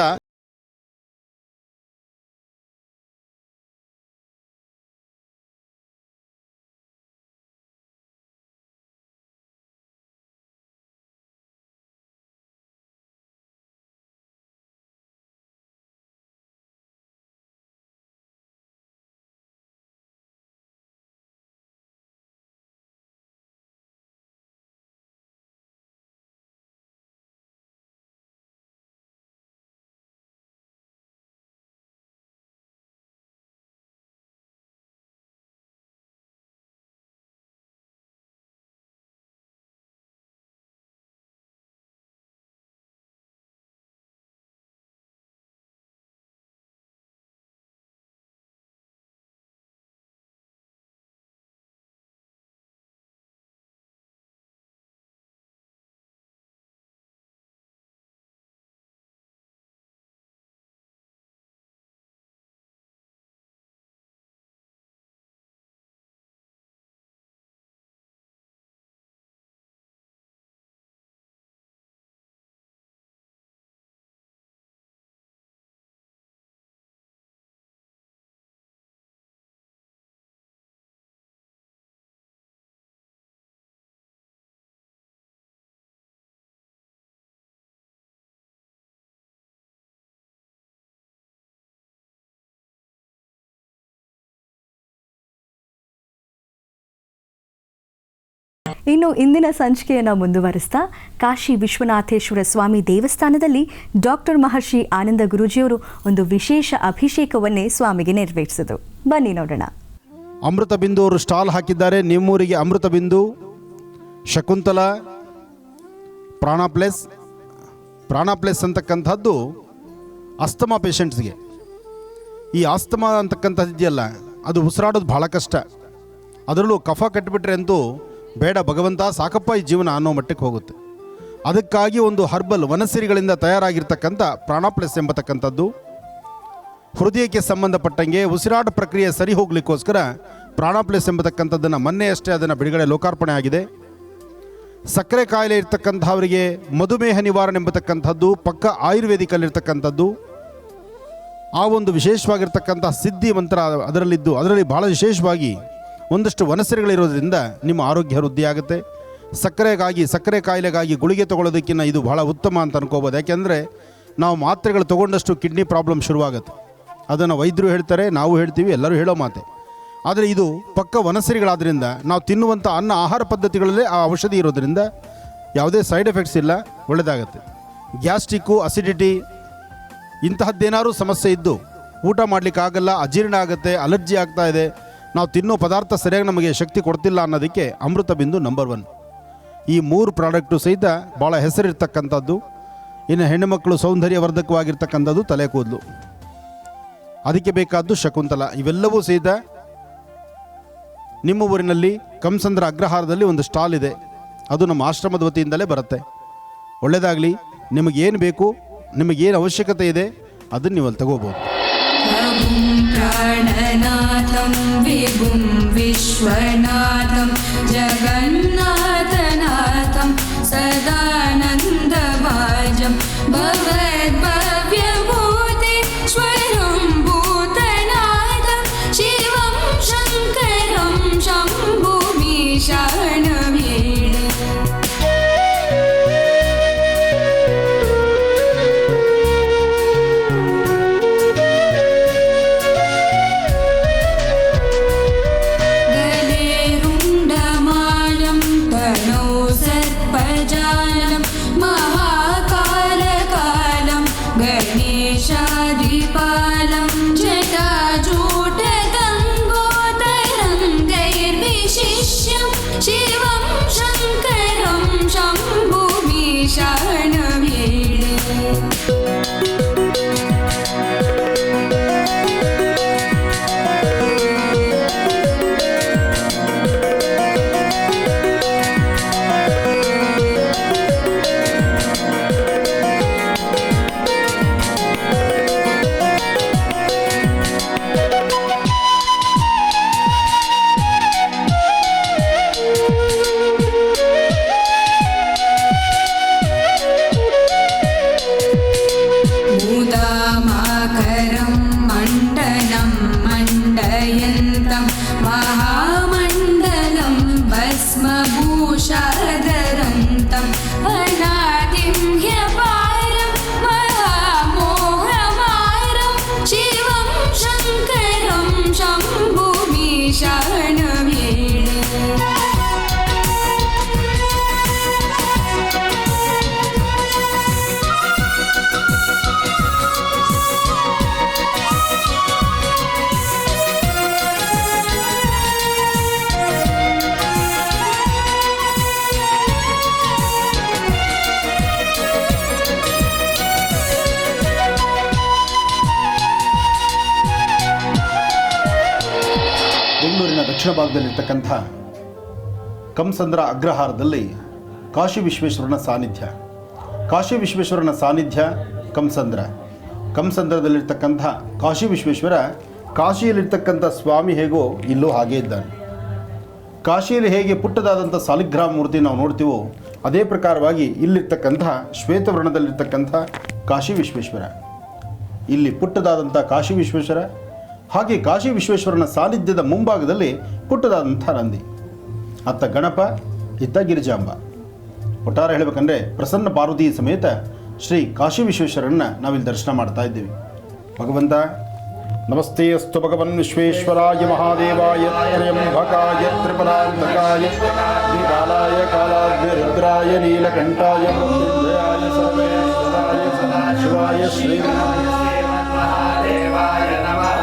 ಇನ್ನು ಇಂದಿನ ಸಂಚಿಕೆಯನ್ನು ಮುಂದುವರಿಸ್ತಾ ಕಾಶಿ ವಿಶ್ವನಾಥೇಶ್ವರ ಸ್ವಾಮಿ ದೇವಸ್ಥಾನದಲ್ಲಿ ಡಾಕ್ಟರ್ ಮಹರ್ಷಿ ಆನಂದ ಗುರೂಜಿಯವರು ಒಂದು ವಿಶೇಷ ಅಭಿಷೇಕವನ್ನೇ ಸ್ವಾಮಿಗೆ ನೆರವೇರಿಸಿದರು. ಬನ್ನಿ ನೋಡೋಣ. ಅಮೃತ ಬಿಂದು ಅವರು ಸ್ಟಾಲ್ ಹಾಕಿದ್ದಾರೆ. ನಿಮ್ಮೂರಿಗೆ ಅಮೃತ ಬಿಂದು, ಶಕುಂತಲ, ಪ್ರಾಣ ಪ್ಲೇಸ್ ಅಂತಕ್ಕಂಥದ್ದು ಅಸ್ತಮಾ ಪೇಷಂಟ್ಸ್ಗೆ. ಈ ಆಸ್ತಮಾ ಅಂತಕ್ಕಂಥದ್ದು ಇದೆಯಲ್ಲ, ಅದು ಉಸಿರಾಡೋದು ಭಾಳ ಕಷ್ಟ. ಅದರಲ್ಲೂ ಕಫ ಕಟ್ಟಿಬಿಟ್ರೆ ಅಂತೂ ಬೇಡ ಭಗವಂತ ಸಾಕಪ್ಪ ಈ ಜೀವನ ಅನ್ನೋ ಮಟ್ಟಕ್ಕೆ ಹೋಗುತ್ತೆ. ಅದಕ್ಕಾಗಿ ಒಂದು ಹರ್ಬಲ್ ವನಸಿರಿಗಳಿಂದ ತಯಾರಾಗಿರ್ತಕ್ಕಂಥ ಪ್ರಾಣಪ್ಲೆಸ್ ಎಂಬತಕ್ಕಂಥದ್ದು ಹೃದಯಕ್ಕೆ ಸಂಬಂಧಪಟ್ಟಂಗೆ ಉಸಿರಾಟ ಪ್ರಕ್ರಿಯೆ ಸರಿ ಹೋಗ್ಲಿಕ್ಕೋಸ್ಕರ ಪ್ರಾಣಪ್ಲೆಸ್ ಎಂಬತಕ್ಕಂಥದ್ದನ್ನು ಮೊನ್ನೆಯಷ್ಟೇ ಅದನ್ನು ಬಿಡುಗಡೆ ಲೋಕಾರ್ಪಣೆ ಆಗಿದೆ. ಸಕ್ಕರೆ ಕಾಯಿಲೆ ಇರ್ತಕ್ಕಂಥವರಿಗೆ ಮಧುಮೇಹ ನಿವಾರಣೆ ಎಂಬತಕ್ಕಂಥದ್ದು ಪಕ್ಕ ಆಯುರ್ವೇದಿಕಲ್ಲಿರ್ತಕ್ಕಂಥದ್ದು. ಆ ಒಂದು ವಿಶೇಷವಾಗಿರ್ತಕ್ಕಂಥ ಸಿದ್ಧಿ ಮಂತ್ರ ಅದರಲ್ಲಿ ಭಾಳ ವಿಶೇಷವಾಗಿ ಒಂದಷ್ಟು ವನಸಿರಿಗಳಿರೋದ್ರಿಂದ ನಿಮ್ಮ ಆರೋಗ್ಯ ವೃದ್ಧಿಯಾಗುತ್ತೆ. ಸಕ್ಕರೆ ಕಾಯಿಲೆಗಾಗಿ ಗುಳಿಗೆ ತೊಗೊಳ್ಳೋದಕ್ಕಿಂತ ಇದು ಭಾಳ ಉತ್ತಮ ಅಂತ ಅನ್ಕೋಬೋದು. ಯಾಕೆಂದರೆ ನಾವು ಮಾತ್ರೆಗಳು ತೊಗೊಂಡಷ್ಟು ಕಿಡ್ನಿ ಪ್ರಾಬ್ಲಮ್ ಶುರುವಾಗುತ್ತೆ. ಅದನ್ನು ವೈದ್ಯರು ಹೇಳ್ತಾರೆ, ನಾವು ಹೇಳ್ತೀವಿ, ಎಲ್ಲರೂ ಹೇಳೋ ಮಾತೆ. ಆದರೆ ಇದು ಪಕ್ಕ ವನಸರಿಗಳಾದ್ದರಿಂದ ನಾವು ತಿನ್ನುವಂಥ ಆಹಾರ ಪದ್ಧತಿಗಳಲ್ಲೇ ಆ ಔಷಧಿ ಇರೋದರಿಂದ ಯಾವುದೇ ಸೈಡ್ ಎಫೆಕ್ಟ್ಸ್ ಇಲ್ಲ, ಒಳ್ಳೆಯದಾಗತ್ತೆ. ಗ್ಯಾಸ್ಟ್ರಿಕ್ಕು, ಅಸಿಡಿಟಿ ಇಂತಹದ್ದೇನಾದ್ರೂ ಸಮಸ್ಯೆ ಇದ್ದು ಊಟ ಮಾಡಲಿಕ್ಕಾಗಲ್ಲ, ಅಜೀರ್ಣ ಆಗುತ್ತೆ, ಅಲರ್ಜಿ ಆಗ್ತಾ ಇದೆ, ನಾವು ತಿನ್ನೋ ಪದಾರ್ಥ ಸರಿಯಾಗಿ ನಮಗೆ ಶಕ್ತಿ ಕೊಡ್ತಿಲ್ಲ ಅನ್ನೋದಕ್ಕೆ ಅಮೃತ ಬಿಂದು ನಂಬರ್ 1. ಈ 3 ಪ್ರಾಡಕ್ಟು ಸಹಿತ ಭಾಳ ಹೆಸರಿರ್ತಕ್ಕಂಥದ್ದು. ಇನ್ನು ಹೆಣ್ಣುಮಕ್ಕಳು ಸೌಂದರ್ಯವರ್ಧಕವಾಗಿರ್ತಕ್ಕಂಥದ್ದು ತಲೆ ಕೂದಲು, ಅದಕ್ಕೆ ಬೇಕಾದ್ದು ಶಕುಂತಲ. ಇವೆಲ್ಲವೂ ಸಹಿತ ನಿಮ್ಮ ಊರಿನಲ್ಲಿ ಕಂಸಂದ್ರ ಅಗ್ರಹಾರದಲ್ಲಿ ಒಂದು ಸ್ಟಾಲ್ ಇದೆ, ಅದು ನಮ್ಮ ಆಶ್ರಮದ ವತಿಯಿಂದಲೇ ಬರುತ್ತೆ. ಒಳ್ಳೆಯದಾಗಲಿ. ನಿಮಗೇನು ಬೇಕು, ನಿಮಗೇನು ಅವಶ್ಯಕತೆ ಇದೆ ಅದನ್ನು ನೀವು ಅಲ್ಲಿ ತಗೋಬೋದು. प्राणनाथं विभुं विश्वनाथं जगन्नाथनाथं सदानन्दभाजं भवद्भव्यभूतेश्वरं भूतनाथं शिवं शङ्करं शम्भुमीशानभीडे. गणेशादिपालं जटाजूटगङ्गोदरङ्गैर्विशिष्यं शिवं शङ्करं शम्भुमीशानभीडे. भूतामाकरं मण्डनं मण्डयन्तं महामण्डलं भस्मभूषाधरन्तं अनादिं ह्यपारं महामोहमारं शिवं शङ्करं शम्भुमीशानभीडे. ಬೆಂಗಳೂರಿನ ದಕ್ಷಿಣ ಭಾಗದಲ್ಲಿರ್ತಕ್ಕಂಥ ಕಂಸಂದ್ರ ಅಗ್ರಹಾರದಲ್ಲಿ ಕಾಶಿ ವಿಶ್ವೇಶ್ವರನ ಸಾನ್ನಿಧ್ಯ. ಕಾಶಿ ವಿಶ್ವೇಶ್ವರನ ಸಾನ್ನಿಧ್ಯ ಕಂಸಂದ್ರ. ಕಂಸಂದ್ರದಲ್ಲಿರ್ತಕ್ಕಂಥ ಕಾಶಿ ವಿಶ್ವೇಶ್ವರ ಕಾಶಿಯಲ್ಲಿರ್ತಕ್ಕಂಥ ಸ್ವಾಮಿ ಹೇಗೋ ಇಲ್ಲೂ ಹಾಗೇ ಇದ್ದಾನೆ. ಕಾಶಿಯಲ್ಲಿ ಹೇಗೆ ಪುಟ್ಟದಾದಂಥ ಸಾಲಿಗ್ರಾಮ ಮೂರ್ತಿ ನಾವು ನೋಡ್ತೀವೋ ಅದೇ ಪ್ರಕಾರವಾಗಿ ಇಲ್ಲಿರ್ತಕ್ಕಂಥ ಶ್ವೇತವರ್ಣದಲ್ಲಿರ್ತಕ್ಕಂಥ ಕಾಶಿ ವಿಶ್ವೇಶ್ವರ, ಇಲ್ಲಿ ಪುಟ್ಟದಾದಂಥ ಕಾಶಿ ವಿಶ್ವೇಶ್ವರ. ಹಾಗೆ ಕಾಶಿ ವಿಶ್ವೇಶ್ವರನ ಸಾನ್ನಿಧ್ಯದ ಮುಂಭಾಗದಲ್ಲಿ ಪುಟ್ಟದಾದಂಥ ನಂದಿ, ಅತ್ತ ಗಣಪ, ಇತ್ತ ಗಿರಿಜಾಂಬ. ಒಟ್ಟಾರೆ ಹೇಳಬೇಕಂದ್ರೆ ಪ್ರಸನ್ನ ಪಾರ್ವತಿ ಸಮೇತ ಶ್ರೀ ಕಾಶಿ ವಿಶ್ವೇಶ್ವರನ್ನ ನಾವಿಲ್ಲಿ ದರ್ಶನ ಮಾಡ್ತಾ ಇದ್ದೀವಿ. ಭಗವಂತ ನಮಸ್ತೆ ಅಸ್ತು ಭಗವನ್ ವಿಶ್ವೇಶ್ವರಾಯ ಮಹಾದೇವಾಯ ತ್ರ್ಯಂಬಕಾಯ ತ್ರಿಪುರಾಂತಕಾಯ ಕಾಲಾಯ ಕಾಲಾಗ್ನಿ ರುದ್ರಾಯ ನೀಲಕಂಠಾಯ ಮೃತ್ಯುಂಜಯಾಯ ಸರ್ವೇಶ್ವರಾಯ ಸದಾಶಿವಾಯ ಶ್ರೀ महादेवाय नमः.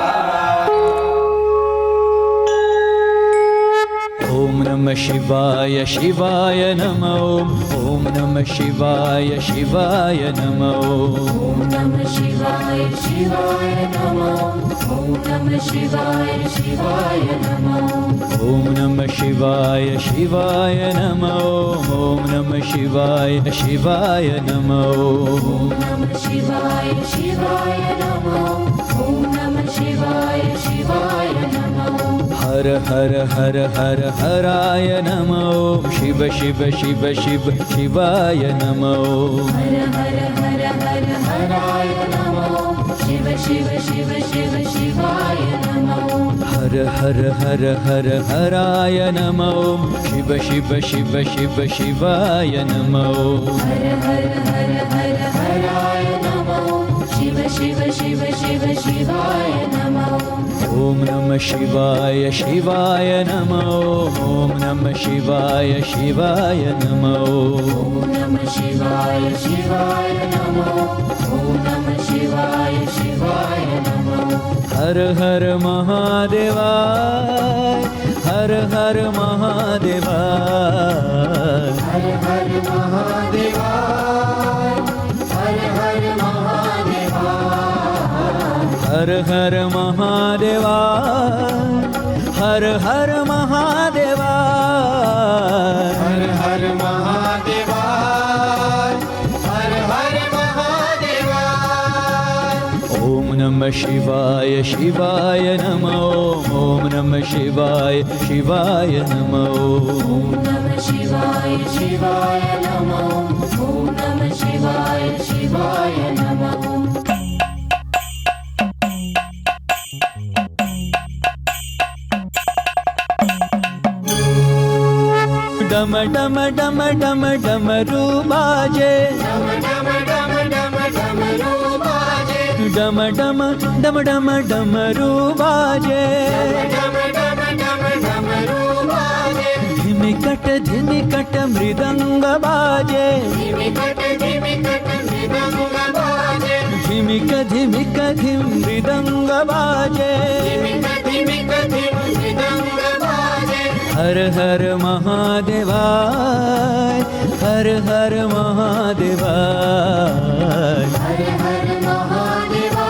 ॐ नमः शिवाय शिवाय नमः. ॐ नमः शिवाय शिवाय नमः. ॐ नमः शिवाय शिवाय नमः. ॐ नमः शिवाय शिवाय नमः. ॐ नमः शिवाय शिवाय नमः. ॐ नमः शिवाय शिवाय नमः. ॐ नमः शिवाय शिवाय नमः. ॐ नमः शिवाय शिवाय नमः. हर हर हर हर हराय नमः. शिव शिव शिव शिव शिवाय नमः. हर हर हर हर हराय नमः. शिव शिव शिव शिव शिवाय नमः. हर हर हर हर हराय नमः. शिव शिव शिव शिव शिवाय नमः. हर हर हर हर हराय नमः. शिव शिव शिव शिव शिव शिवाय नमः ॐ नमः शिवाय शिवाय नमः ॐ नमः शिवाय शिवाय नमः ॐ नमः शिवाय शिवाय नमः ॐ नमः शिवाय शिवाय नमः हर हर महादेवा हर हर महादेवा हर हर महादेवा हर हर महादेवा हर हर महादेवा हर हर महादेवा हर हर महादेवा हर हर महादेवा ॐ नमः शिवाय शिवाय नमः ॐ नमः शिवाय शिवाय नमः ॐ नमः शिवाय शिवाय नमः ॐ नमः शिवाय शिवाय नमः डम डम डम डम डमरू बाजे डम डम डम डम डमरू बाजे डम डम डम डम डमरू बाजे डम डम डम डमरू बाजे धिमिकट मृदंग बाजे धिमिकट मृदंग बाजे धिमिक धिम मृदंग बाजे धिमिक मृदंग बाजे हर हर महादेवा हर हर महादेवा हर हर महादेवा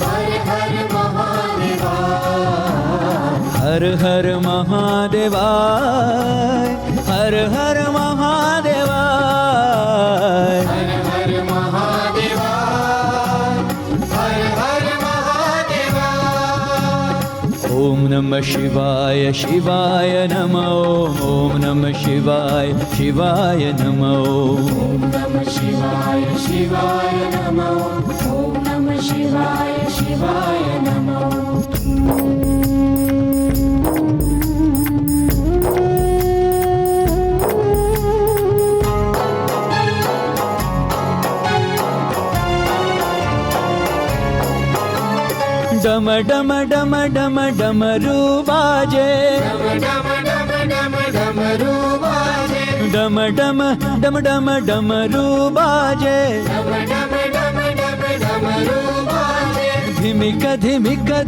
हर हर महादेवा हर हर महादेवा हर हर महादेवा हर हर महादेवा हर हर महादेवा ॐ नमः शिवाय शिवाय नमः ॐ नमः शिवाय शिवाय नमः ॐ नमः शिवाय शिवाय नमः ॐ नमः शिवाय शिवाय नमः डम डम डम डम डमरू बाजे डम डम डम डम डमरू बाजे डम डम डम डम डमरू बाजे डम डम डम डम डमरू बाजे धिमिक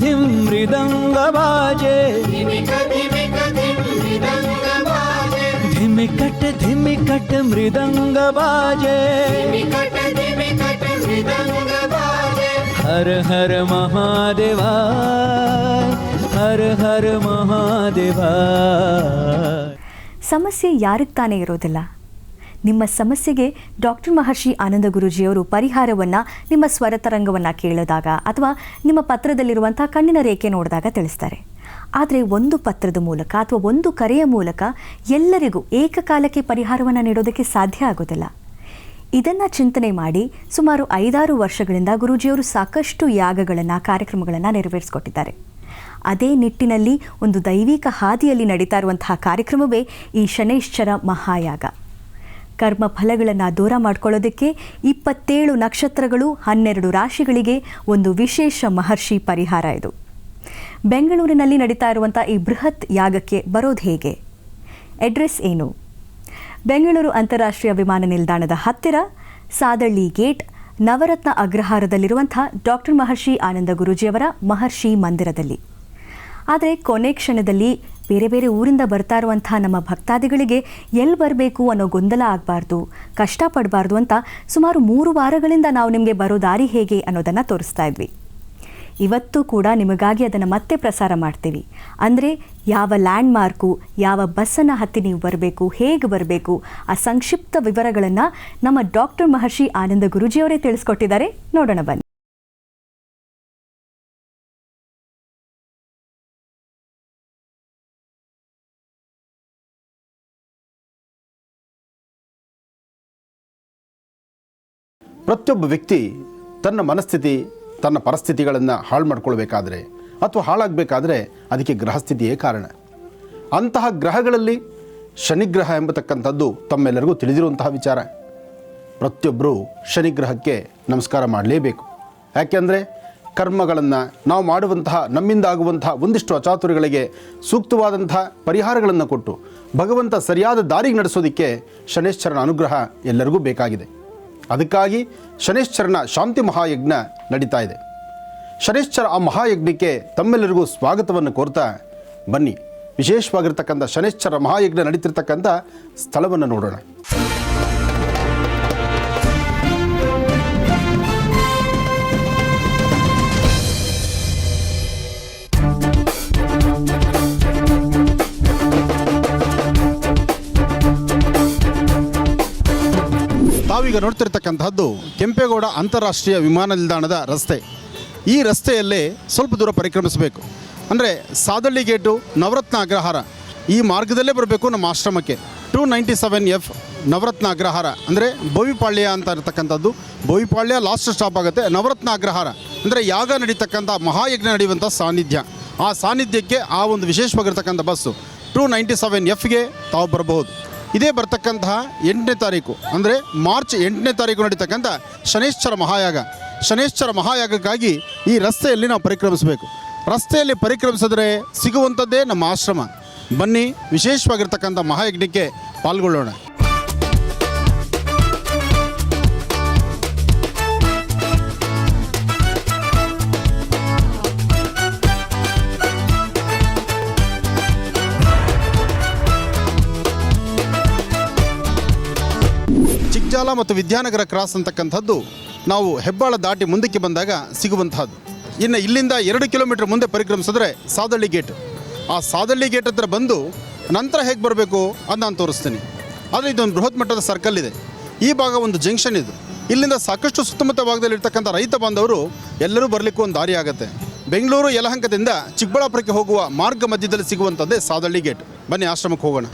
धिम मृदंग बाजे धिमिक मृदंग बाजे धिमिकट मृदंग बाजे धिमिकट मृदंग बाजे हर हर महादेवा हर हर महादेवा ಸಮಸ್ಯೆ ಯಾರಿಗೆ ತಾನೇ ಇರೋದಿಲ್ಲ. ನಿಮ್ಮ ಸಮಸ್ಯೆಗೆ ಡಾಕ್ಟರ್ ಮಹರ್ಷಿ ಆನಂದ ಗುರೂಜಿಯವರು ಪರಿಹಾರವನ್ನು ನಿಮ್ಮ ಸ್ವರತರಂಗವನ್ನು ಕೇಳಿದಾಗ ಅಥವಾ ನಿಮ್ಮ ಪತ್ರದಲ್ಲಿರುವಂಥ ಕಣ್ಣಿನ ರೇಖೆ ನೋಡಿದಾಗ ತಿಳಿಸ್ತಾರೆ. ಆದರೆ ಒಂದು ಪತ್ರದ ಮೂಲಕ ಅಥವಾ ಒಂದು ಕರೆಯ ಮೂಲಕ ಎಲ್ಲರಿಗೂ ಏಕಕಾಲಕ್ಕೆ ಪರಿಹಾರವನ್ನು ನೀಡೋದಕ್ಕೆ ಸಾಧ್ಯ ಆಗೋದಿಲ್ಲ. ಇದನ್ನು ಚಿಂತನೆ ಮಾಡಿ ಸುಮಾರು 5-6 ವರ್ಷಗಳಿಂದ ಗುರೂಜಿಯವರು ಸಾಕಷ್ಟು ಯಾಗಗಳನ್ನು ಕಾರ್ಯಕ್ರಮಗಳನ್ನು ನೆರವೇರಿಸಿಕೊಟ್ಟಿದ್ದಾರೆ. ಅದೇ ನಿಟ್ಟಿನಲ್ಲಿ ಒಂದು ದೈವಿಕ ಹಾದಿಯಲ್ಲಿ ನಡೀತಾ ಇರುವಂತಹ ಕಾರ್ಯಕ್ರಮವೇ ಈ ಶನೈಶ್ಚರ ಮಹಾಯಾಗ. ಕರ್ಮ ಫಲಗಳನ್ನು ದೂರ ಮಾಡ್ಕೊಳ್ಳೋದಕ್ಕೆ 27 ನಕ್ಷತ್ರಗಳು 12 ರಾಶಿಗಳಿಗೆ ಒಂದು ವಿಶೇಷ ಮಹರ್ಷಿ ಪರಿಹಾರ ಇದು. ಬೆಂಗಳೂರಿನಲ್ಲಿ ನಡೀತಾ ಇರುವಂಥ ಈ ಬೃಹತ್ ಯಾಗಕ್ಕೆ ಬರೋದು ಹೇಗೆ? ಅಡ್ರೆಸ್ ಏನು? ಬೆಂಗಳೂರು ಅಂತಾರಾಷ್ಟ್ರೀಯ ವಿಮಾನ ನಿಲ್ದಾಣದ ಹತ್ತಿರ ಸಾದಳ್ಳಿ ಗೇಟ್ ನವರತ್ನ ಅಗ್ರಹಾರದಲ್ಲಿರುವಂಥ ಡಾಕ್ಟರ್ ಮಹರ್ಷಿ ಆನಂದ ಗುರೂಜಿಯವರ ಮಹರ್ಷಿ ಮಂದಿರದಲ್ಲಿ. ಆದರೆ ಕೊನೆ ಕ್ಷಣದಲ್ಲಿ ಬೇರೆ ಬೇರೆ ಊರಿಂದ ಬರ್ತಾ ಇರುವಂಥ ನಮ್ಮ ಭಕ್ತಾದಿಗಳಿಗೆ ಎಲ್ಲಿ ಬರಬೇಕು ಅನ್ನೋ ಗೊಂದಲ ಆಗಬಾರ್ದು, ಕಷ್ಟಪಡಬಾರ್ದು ಅಂತ ಸುಮಾರು 3 ವಾರಗಳಿಂದ ನಾವು ನಿಮಗೆ ಬರೋ ದಾರಿ ಹೇಗೆ ಅನ್ನೋದನ್ನು ತೋರಿಸ್ತಾ ಇದ್ವಿ. ಇವತ್ತು ಕೂಡ ನಿಮಗಾಗಿ ಅದನ್ನು ಮತ್ತೆ ಪ್ರಸಾರ ಮಾಡ್ತೀವಿ. ಅಂದರೆ ಯಾವ ಲ್ಯಾಂಡ್ ಮಾರ್ಕು, ಯಾವ ಬಸ್ಸನ್ನು ಹತ್ತಿ ನೀವು ಬರಬೇಕು, ಹೇಗೆ ಬರಬೇಕು, ಆ ಸಂಕ್ಷಿಪ್ತ ವಿವರಗಳನ್ನು ನಮ್ಮ ಡಾಕ್ಟರ್ ಮಹರ್ಷಿ ಆನಂದ ಗುರೂಜಿಯವರೇ ತಿಳಿಸ್ಕೊಟ್ಟಿದ್ದಾರೆ. ನೋಡೋಣ ಬನ್ನಿ. ಪ್ರತಿಯೊಬ್ಬ ವ್ಯಕ್ತಿ ತನ್ನ ಮನಸ್ಥಿತಿ, ತನ್ನ ಪರಿಸ್ಥಿತಿಗಳನ್ನು ಹಾಳು ಮಾಡ್ಕೊಳ್ಬೇಕಾದ್ರೆ ಅಥವಾ ಹಾಳಾಗಬೇಕಾದ್ರೆ ಅದಕ್ಕೆ ಗ್ರಹಸ್ಥಿತಿಯೇ ಕಾರಣ. ಅಂತಹ ಗ್ರಹಗಳಲ್ಲಿ ಶನಿಗ್ರಹ ಎಂಬತಕ್ಕಂಥದ್ದು ತಮ್ಮೆಲ್ಲರಿಗೂ ತಿಳಿದಿರುವಂತಹ ವಿಚಾರ. ಪ್ರತಿಯೊಬ್ಬರೂ ಶನಿಗ್ರಹಕ್ಕೆ ನಮಸ್ಕಾರ ಮಾಡಲೇಬೇಕು. ಯಾಕೆಂದರೆ ಕರ್ಮಗಳನ್ನು ನಾವು ಮಾಡುವಂತಹ ನಮ್ಮಿಂದ ಆಗುವಂತಹ ಒಂದಿಷ್ಟು ಅಚಾತುರ್ಯಗಳಿಗೆ ಸೂಕ್ತವಾದಂತಹ ಪರಿಹಾರಗಳನ್ನು ಕೊಟ್ಟು ಭಗವಂತ ಸರಿಯಾದ ದಾರಿಗೆ ನಡೆಸೋದಕ್ಕೆ ಶನೈಶ್ಚರನ ಅನುಗ್ರಹ ಎಲ್ಲರಿಗೂ ಬೇಕಾಗಿದೆ. ಅದಕ್ಕಾಗಿ ಶನೈಶ್ಚರನ ಶಾಂತಿ ಮಹಾಯಜ್ಞ ನಡೀತಾ ಇದೆ. ಶನೈಶ್ಚರ ಆ ಮಹಾಯಜ್ಞಕ್ಕೆ ತಮ್ಮೆಲ್ಲರಿಗೂ ಸ್ವಾಗತವನ್ನು ಕೋರ್ತಾ ಬನ್ನಿ, ವಿಶೇಷವಾಗಿರ್ತಕ್ಕಂಥ ಶನೈಶ್ಚರ ಮಹಾಯಜ್ಞ ನಡೀತಿರ್ತಕ್ಕಂಥ ಸ್ಥಳವನ್ನು ನೋಡೋಣ. ತಾವೀಗ ನೋಡ್ತಿರ್ತಕ್ಕಂಥದ್ದು ಕೆಂಪೇಗೌಡ ಅಂತಾರಾಷ್ಟ್ರೀಯ ವಿಮಾನ ನಿಲ್ದಾಣದ ರಸ್ತೆ. ಈ ರಸ್ತೆಯಲ್ಲೇ ಸ್ವಲ್ಪ ದೂರ ಪರಿಕ್ರಮಿಸಬೇಕು. ಅಂದರೆ ಸಾದಳ್ಳಿ ಗೇಟು, ನವರತ್ನ ಅಗ್ರಹಾರ ಈ ಮಾರ್ಗದಲ್ಲೇ ಬರಬೇಕು ನಮ್ಮ ಆಶ್ರಮಕ್ಕೆ. 297F ನವರತ್ನ ಅಗ್ರಹಾರ ಅಂದರೆ ಬೋವಿಪಾಳ್ಯ ಅಂತ ಇರತಕ್ಕಂಥದ್ದು. ಬೋವಿಪಾಳ್ಯ ಲಾಸ್ಟ್ ಸ್ಟಾಪ್ ಆಗುತ್ತೆ. ನವರತ್ನ ಅಗ್ರಹಾರ ಅಂದರೆ ಯಾಗ ನಡೀತಕ್ಕಂಥ ಮಹಾಯಜ್ಞ ನಡೆಯುವಂಥ ಸಾನ್ನಿಧ್ಯ. ಆ ಸಾನ್ನಿಧ್ಯಕ್ಕೆ ಆ ಒಂದು ವಿಶೇಷವಾಗಿರ್ತಕ್ಕಂಥ ಬಸ್ಸು 297Fಗೆ ತಾವು ಬರಬಹುದು. ಇದೇ ಬರ್ತಕ್ಕಂತಹ 8ನೇ ತಾರೀಕು ಅಂದರೆ ಮಾರ್ಚ್ 8ನೇ ತಾರೀಕು ನಡೀತಕ್ಕಂಥ ಶನೈಶ್ಚರ ಮಹಾಯಾಗ. ಶನೈಶ್ಚರ ಮಹಾಯಾಗಕ್ಕಾಗಿ ಈ ರಸ್ತೆಯಲ್ಲಿ ನಾವು ಪರಿಕ್ರಮಿಸಬೇಕು. ರಸ್ತೆಯಲ್ಲಿ ಪರಿಕ್ರಮಿಸಿದ್ರೆ ಸಿಗುವಂಥದ್ದೇ ನಮ್ಮ ಆಶ್ರಮ. ಬನ್ನಿ, ವಿಶೇಷವಾಗಿರ್ತಕ್ಕಂಥ ಮಹಾಯಜ್ಞಕ್ಕೆ ಪಾಲ್ಗೊಳ್ಳೋಣ. ಚಿಕ್ಕಜಾಲ ಮತ್ತು ವಿದ್ಯಾನಗರ ಕ್ರಾಸ್ ಅಂತಕ್ಕಂಥದ್ದು ನಾವು ಹೆಬ್ಬಾಳ ದಾಟಿ ಮುಂದಕ್ಕೆ ಬಂದಾಗ ಸಿಗುವಂತಹದ್ದು. ಇನ್ನು ಇಲ್ಲಿಂದ 2 ಕಿಲೋಮೀಟರ್ ಮುಂದೆ ಪರಿಕ್ರಮಿಸಿದ್ರೆ ಸಾದಳ್ಳಿ ಗೇಟ್. ಆ ಸಾದಳ್ಳಿ ಗೇಟ್ ಹತ್ರ ಬಂದು ನಂತರ ಹೇಗೆ ಬರಬೇಕು ಅಂತ ನಾನು ತೋರಿಸ್ತೀನಿ. ಆದರೆ ಇದೊಂದು ಬೃಹತ್ ಮಟ್ಟದ ಸರ್ಕಲ್ ಇದೆ. ಈ ಭಾಗ ಒಂದು ಜಂಕ್ಷನ್ ಇದು. ಇಲ್ಲಿಂದ ಸಾಕಷ್ಟು ಸುತ್ತಮುತ್ತ ಭಾಗದಲ್ಲಿರ್ತಕ್ಕಂಥ ರೈತ ಬಾಂಧವರು ಎಲ್ಲರೂ ಬರಲಿಕ್ಕೂ ಒಂದು ದಾರಿ ಆಗುತ್ತೆ. ಬೆಂಗಳೂರು ಯಲಹಂಕದಿಂದ ಚಿಕ್ಕಬಳ್ಳಾಪುರಕ್ಕೆ ಹೋಗುವ ಮಾರ್ಗ ಮಧ್ಯದಲ್ಲಿ ಸಿಗುವಂಥದ್ದೇ ಸಾದಳ್ಳಿ ಗೇಟ್. ಬನ್ನಿ, ಆಶ್ರಮಕ್ಕೆ ಹೋಗೋಣ.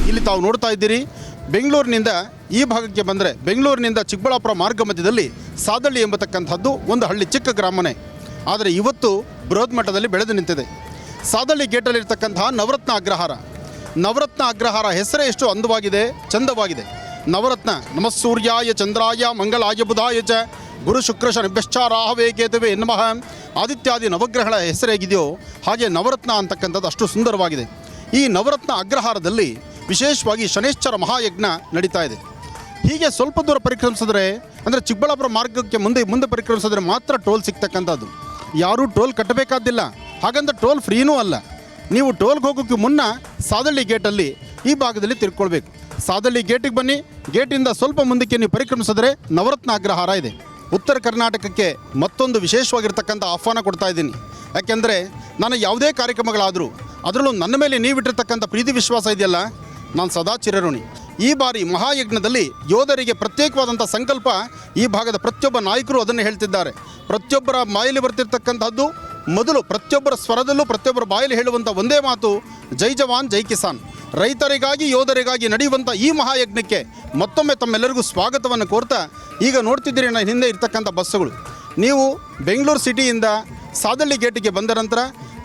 ಇಲ್ಲಿ ತಾವು ನೋಡ್ತಾ ಇದ್ದೀರಿ, ಬೆಂಗಳೂರಿನಿಂದ ಈ ಭಾಗಕ್ಕೆ ಬಂದರೆ ಬೆಂಗಳೂರಿನಿಂದ ಚಿಕ್ಕಬಳ್ಳಾಪುರ ಮಾರ್ಗ ಮಧ್ಯದಲ್ಲಿ ಸಾದಳ್ಳಿ ಎಂಬತಕ್ಕಂಥದ್ದು ಒಂದು ಹಳ್ಳಿ, ಚಿಕ್ಕ ಗ್ರಾಮನೇ. ಆದರೆ ಇವತ್ತು ಬೃಹತ್ ಮಟ್ಟದಲ್ಲಿ ಬೆಳೆದು ನಿಂತಿದೆ. ಸಾದಳ್ಳಿ ಗೇಟಲ್ಲಿರ್ತಕ್ಕಂತಹ ನವರತ್ನ ಅಗ್ರಹಾರ. ನವರತ್ನ ಅಗ್ರಹಾರ ಹೆಸರೇ ಎಷ್ಟು ಅಂದವಾಗಿದೆ, ಚಂದವಾಗಿದೆ. ನವರತ್ನ ನಮಸ್ಸೂರ್ಯಾಯ ಚಂದ್ರಾಯ ಮಂಗಲಾಯ ಬುಧಾಯ ಚ ಗುರು ಶುಕ್ರ ಶನಿಭ್ಯಶ್ಚ ರಾಹವೇ ಕೇತುವೆ ನಮಃ. ಆದಿತ್ಯಾದಿ ನವಗ್ರಹಗಳ ಹೆಸರು ಹೇಗಿದೆಯೋ ಹಾಗೆ ನವರತ್ನ ಅಂತಕ್ಕಂಥದ್ದು ಅಷ್ಟು ಸುಂದರವಾಗಿದೆ. ಈ ನವರತ್ನ ಅಗ್ರಹಾರದಲ್ಲಿ ವಿಶೇಷವಾಗಿ ಶನೈಶ್ಚರ ಮಹಾಯಜ್ಞ ನಡೀತಾ ಇದೆ. ಹೀಗೆ ಸ್ವಲ್ಪ ದೂರ ಪರಿಕ್ರಮಿಸಿದ್ರೆ ಅಂದರೆ ಚಿಕ್ಕಬಳ್ಳಾಪುರ ಮಾರ್ಗಕ್ಕೆ ಮುಂದೆ ಪರಿಕ್ರಮಿಸಿದ್ರೆ ಮಾತ್ರ ಟೋಲ್ ಸಿಗ್ತಕ್ಕಂಥದ್ದು. ಯಾರೂ ಟೋಲ್ ಕಟ್ಟಬೇಕಾದ್ದಿಲ್ಲ. ಹಾಗಂತ ಟೋಲ್ ಫ್ರೀನೂ ಅಲ್ಲ. ನೀವು ಟೋಲ್ಗೆ ಹೋಗೋಕ್ಕೆ ಮುನ್ನ ಸಾದಳ್ಳಿ ಗೇಟಲ್ಲಿ ಈ ಭಾಗದಲ್ಲಿ ತಿರ್ಕೊಳ್ಬೇಕು. ಸಾದಳ್ಳಿ ಗೇಟಿಗೆ ಬನ್ನಿ. ಗೇಟಿಂದ ಸ್ವಲ್ಪ ಮುಂದಕ್ಕೆ ನೀವು ಪರಿಕ್ರಮಿಸಿದ್ರೆ ನವರತ್ನ ಅಗ್ರಹಾರ ಇದೆ. ಉತ್ತರ ಕರ್ನಾಟಕಕ್ಕೆ ಮತ್ತೊಂದು ವಿಶೇಷವಾಗಿರ್ತಕ್ಕಂಥ ಆಹ್ವಾನ ಕೊಡ್ತಾ ಇದ್ದೀನಿ. ಯಾಕೆಂದರೆ ನಾನು ಯಾವುದೇ ಕಾರ್ಯಕ್ರಮಗಳಾದರೂ ಅದರಲ್ಲೂ ನನ್ನ ಮೇಲೆ ನೀವಿಟ್ಟಿರ್ತಕ್ಕಂಥ ಪ್ರೀತಿ ವಿಶ್ವಾಸ ಇದೆಯಲ್ಲ, ನಾನು ಸದಾ ಚಿರಋಣಿ. ಈ ಬಾರಿ ಮಹಾಯಜ್ಞದಲ್ಲಿ ಯೋಧರಿಗೆ ಪ್ರತ್ಯೇಕವಾದಂಥ ಸಂಕಲ್ಪ ಈ ಭಾಗದ ಪ್ರತಿಯೊಬ್ಬ ನಾಯಕರು ಅದನ್ನು ಹೇಳ್ತಿದ್ದಾರೆ. ಪ್ರತಿಯೊಬ್ಬರ ಬಾಯಲ್ಲಿ ಬರ್ತಿರ್ತಕ್ಕಂಥದ್ದು ಮೊದಲು ಪ್ರತಿಯೊಬ್ಬರ ಸ್ವರದಲ್ಲೂ ಪ್ರತಿಯೊಬ್ಬರ ಬಾಯಲ್ಲಿ ಹೇಳುವಂಥ ಒಂದೇ ಮಾತು, ಜೈ ಜವಾನ್ ಜೈ ಕಿಸಾನ್. ರೈತರಿಗಾಗಿ ಯೋಧರಿಗಾಗಿ ನಡೆಯುವಂಥ ಈ ಮಹಾಯಜ್ಞಕ್ಕೆ ಮತ್ತೊಮ್ಮೆ ತಮ್ಮೆಲ್ಲರಿಗೂ ಸ್ವಾಗತವನ್ನು ಕೋರ್ತಾ, ಈಗ ನೋಡ್ತಿದ್ದೀರಿ ನಾನು ಹಿಂದೆ ಇರ್ತಕ್ಕಂಥ ಬಸ್ಸುಗಳು. ನೀವು ಬೆಂಗಳೂರು ಸಿಟಿಯಿಂದ ಸಾದಳ್ಳಿ ಗೇಟಿಗೆ ಬಂದ ನಂತರ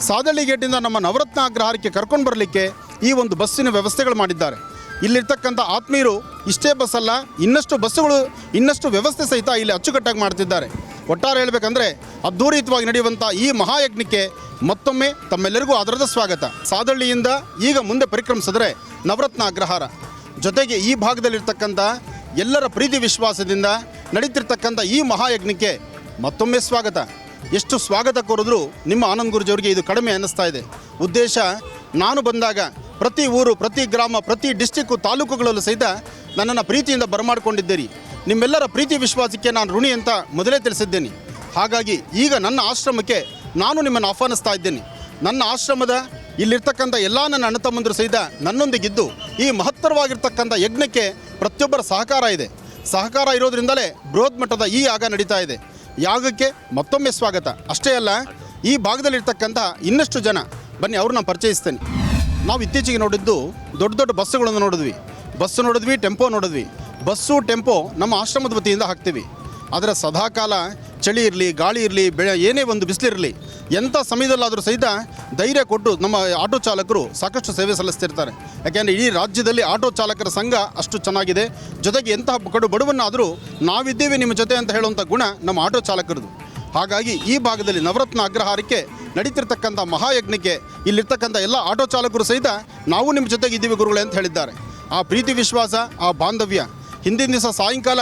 ಸಾದಳ್ಳಿ ಗೇಟಿಂದ ನಮ್ಮ ನವರತ್ನ ಅಗ್ರಹಾರಕ್ಕೆ ಕರ್ಕೊಂಡು ಬರಲಿಕ್ಕೆ ಈ ಒಂದು ಬಸ್ಸಿನ ವ್ಯವಸ್ಥೆಗಳು ಮಾಡಿದ್ದಾರೆ. ಇಲ್ಲಿರ್ತಕ್ಕಂಥ ಆತ್ಮೀಯರು ಇಷ್ಟೇ ಬಸ್ ಅಲ್ಲ, ಇನ್ನಷ್ಟು ಬಸ್ಸುಗಳು, ಇನ್ನಷ್ಟು ವ್ಯವಸ್ಥೆ ಸಹಿತ ಇಲ್ಲಿ ಅಚ್ಚುಕಟ್ಟಾಗಿ ಮಾಡ್ತಿದ್ದಾರೆ. ಒಟ್ಟಾರೆ ಹೇಳಬೇಕಂದ್ರೆ ಅದ್ಧೂರಿತವಾಗಿ ನಡೆಯುವಂಥ ಈ ಮಹಾಯಜ್ಞಕ್ಕೆ ಮತ್ತೊಮ್ಮೆ ತಮ್ಮೆಲ್ಲರಿಗೂ ಆದರದ ಸ್ವಾಗತ. ಸಾದಳ್ಳಿಯಿಂದ ಈಗ ಮುಂದೆ ಪರಿಕ್ರಮಿಸಿದ್ರೆ ನವರತ್ನ ಅಗ್ರಹಾರ. ಜೊತೆಗೆ ಈ ಭಾಗದಲ್ಲಿರ್ತಕ್ಕಂಥ ಎಲ್ಲರ ಪ್ರೀತಿ ವಿಶ್ವಾಸದಿಂದ ನಡೀತಿರ್ತಕ್ಕಂಥ ಈ ಮಹಾಯಜ್ಞಕ್ಕೆ ಮತ್ತೊಮ್ಮೆ ಸ್ವಾಗತ. ಎಷ್ಟು ಸ್ವಾಗತ ಕೋರಿದ್ರು ನಿಮ್ಮ ಆನಂದ್ ಗುರುಜಿಯವರಿಗೆ ಇದು ಕಡಿಮೆ ಅನ್ನಿಸ್ತಾ ಇದೆ. ಉದ್ದೇಶ, ನಾನು ಬಂದಾಗ ಪ್ರತಿ ಊರು, ಪ್ರತಿ ಗ್ರಾಮ, ಪ್ರತಿ ಡಿಸ್ಟಿಕ್ಕು, ತಾಲೂಕುಗಳಲ್ಲೂ ಸಹಿತ ನನ್ನನ್ನು ಪ್ರೀತಿಯಿಂದ ಬರಮಾಡಿಕೊಂಡಿದ್ದೀರಿ. ನಿಮ್ಮೆಲ್ಲರ ಪ್ರೀತಿ ವಿಶ್ವಾಸಕ್ಕೆ ನಾನು ಋಣಿ ಅಂತ ಮೊದಲೇ ತಿಳಿಸಿದ್ದೇನೆ. ಹಾಗಾಗಿ ಈಗ ನನ್ನ ಆಶ್ರಮಕ್ಕೆ ನಾನು ನಿಮ್ಮನ್ನು ಆಹ್ವಾನಿಸ್ತಾ ಇದ್ದೇನೆ. ನನ್ನ ಆಶ್ರಮದ ಇಲ್ಲಿರ್ತಕ್ಕಂಥ ಎಲ್ಲ ನನ್ನ ಅಣ್ಣ ತಮ್ಮಂದರು ಸಹಿತ ನನ್ನೊಂದಿಗಿದ್ದು ಈ ಮಹತ್ತರವಾಗಿರ್ತಕ್ಕಂಥ ಯಜ್ಞಕ್ಕೆ ಪ್ರತಿಯೊಬ್ಬರ ಸಹಕಾರ ಇದೆ. ಸಹಕಾರ ಇರೋದ್ರಿಂದಲೇ ಬೃಹತ್ ಮಟ್ಟದ ಈ ಯಾಗ ನಡೀತಾ ಇದೆ. ಯಾಗಕ್ಕೆ ಮತ್ತೊಮ್ಮೆ ಸ್ವಾಗತ. ಅಷ್ಟೇ ಅಲ್ಲ, ಈ ಭಾಗದಲ್ಲಿರ್ತಕ್ಕಂಥ ಇನ್ನಷ್ಟು ಜನ ಬನ್ನಿ, ಅವ್ರನ್ನ ಪರಿಚಯಿಸ್ತೇನೆ. ನಾವು ಇತ್ತೀಚೆಗೆ ನೋಡಿದ್ದು ದೊಡ್ಡ ದೊಡ್ಡ ಬಸ್ಸುಗಳನ್ನು ನೋಡಿದ್ವಿ. ಟೆಂಪೋ ನೋಡಿದ್ವಿ. ಬಸ್ಸು ಟೆಂಪೋ ನಮ್ಮ ಆಶ್ರಮದ ವತಿಯಿಂದ ಹಾಕ್ತೀವಿ. ಆದರೆ ಸದಾಕಾಲ ಚಳಿ ಇರಲಿ, ಗಾಳಿ ಇರಲಿ, ಏನೇ ಒಂದು ಬಿಸಿಲಿರಲಿ, ಎಂಥ ಸಮಯದಲ್ಲಾದರೂ ಸಹಿತ ಧೈರ್ಯ ಕೊಟ್ಟು ನಮ್ಮ ಆಟೋ ಚಾಲಕರು ಸಾಕಷ್ಟು ಸೇವೆ ಸಲ್ಲಿಸ್ತಿರ್ತಾರೆ. ಯಾಕೆಂದರೆ ಇಡೀ ರಾಜ್ಯದಲ್ಲಿ ಆಟೋ ಚಾಲಕರ ಸಂಘ ಅಷ್ಟು ಚೆನ್ನಾಗಿದೆ. ಜೊತೆಗೆ ಎಂತಹ ಕಡು ಬಡವನ್ನಾದರೂ ನಾವಿದ್ದೇವೆ ನಿಮ್ಮ ಜೊತೆ ಅಂತ ಹೇಳುವಂಥ ಗುಣ ನಮ್ಮ ಆಟೋ ಚಾಲಕರದು. ಹಾಗಾಗಿ ಈ ಭಾಗದಲ್ಲಿ ನವರತ್ನ ಅಗ್ರಹಾರಕ್ಕೆ ನಡೀತಿರ್ತಕ್ಕಂಥ ಮಹಾಯಜ್ಞಕ್ಕೆ ಇಲ್ಲಿರ್ತಕ್ಕಂಥ ಎಲ್ಲ ಆಟೋ ಚಾಲಕರು ಸಹಿತ ನಾವು ನಿಮ್ಮ ಜೊತೆಗೆ ಇದ್ದೀವಿ ಗುರುಗಳೇ ಅಂತ ಹೇಳಿದ್ದಾರೆ. ಆ ಪ್ರೀತಿ ವಿಶ್ವಾಸ, ಆ ಬಾಂಧವ್ಯ. ಹಿಂದಿನ ದಿವಸ ಸಾಯಂಕಾಲ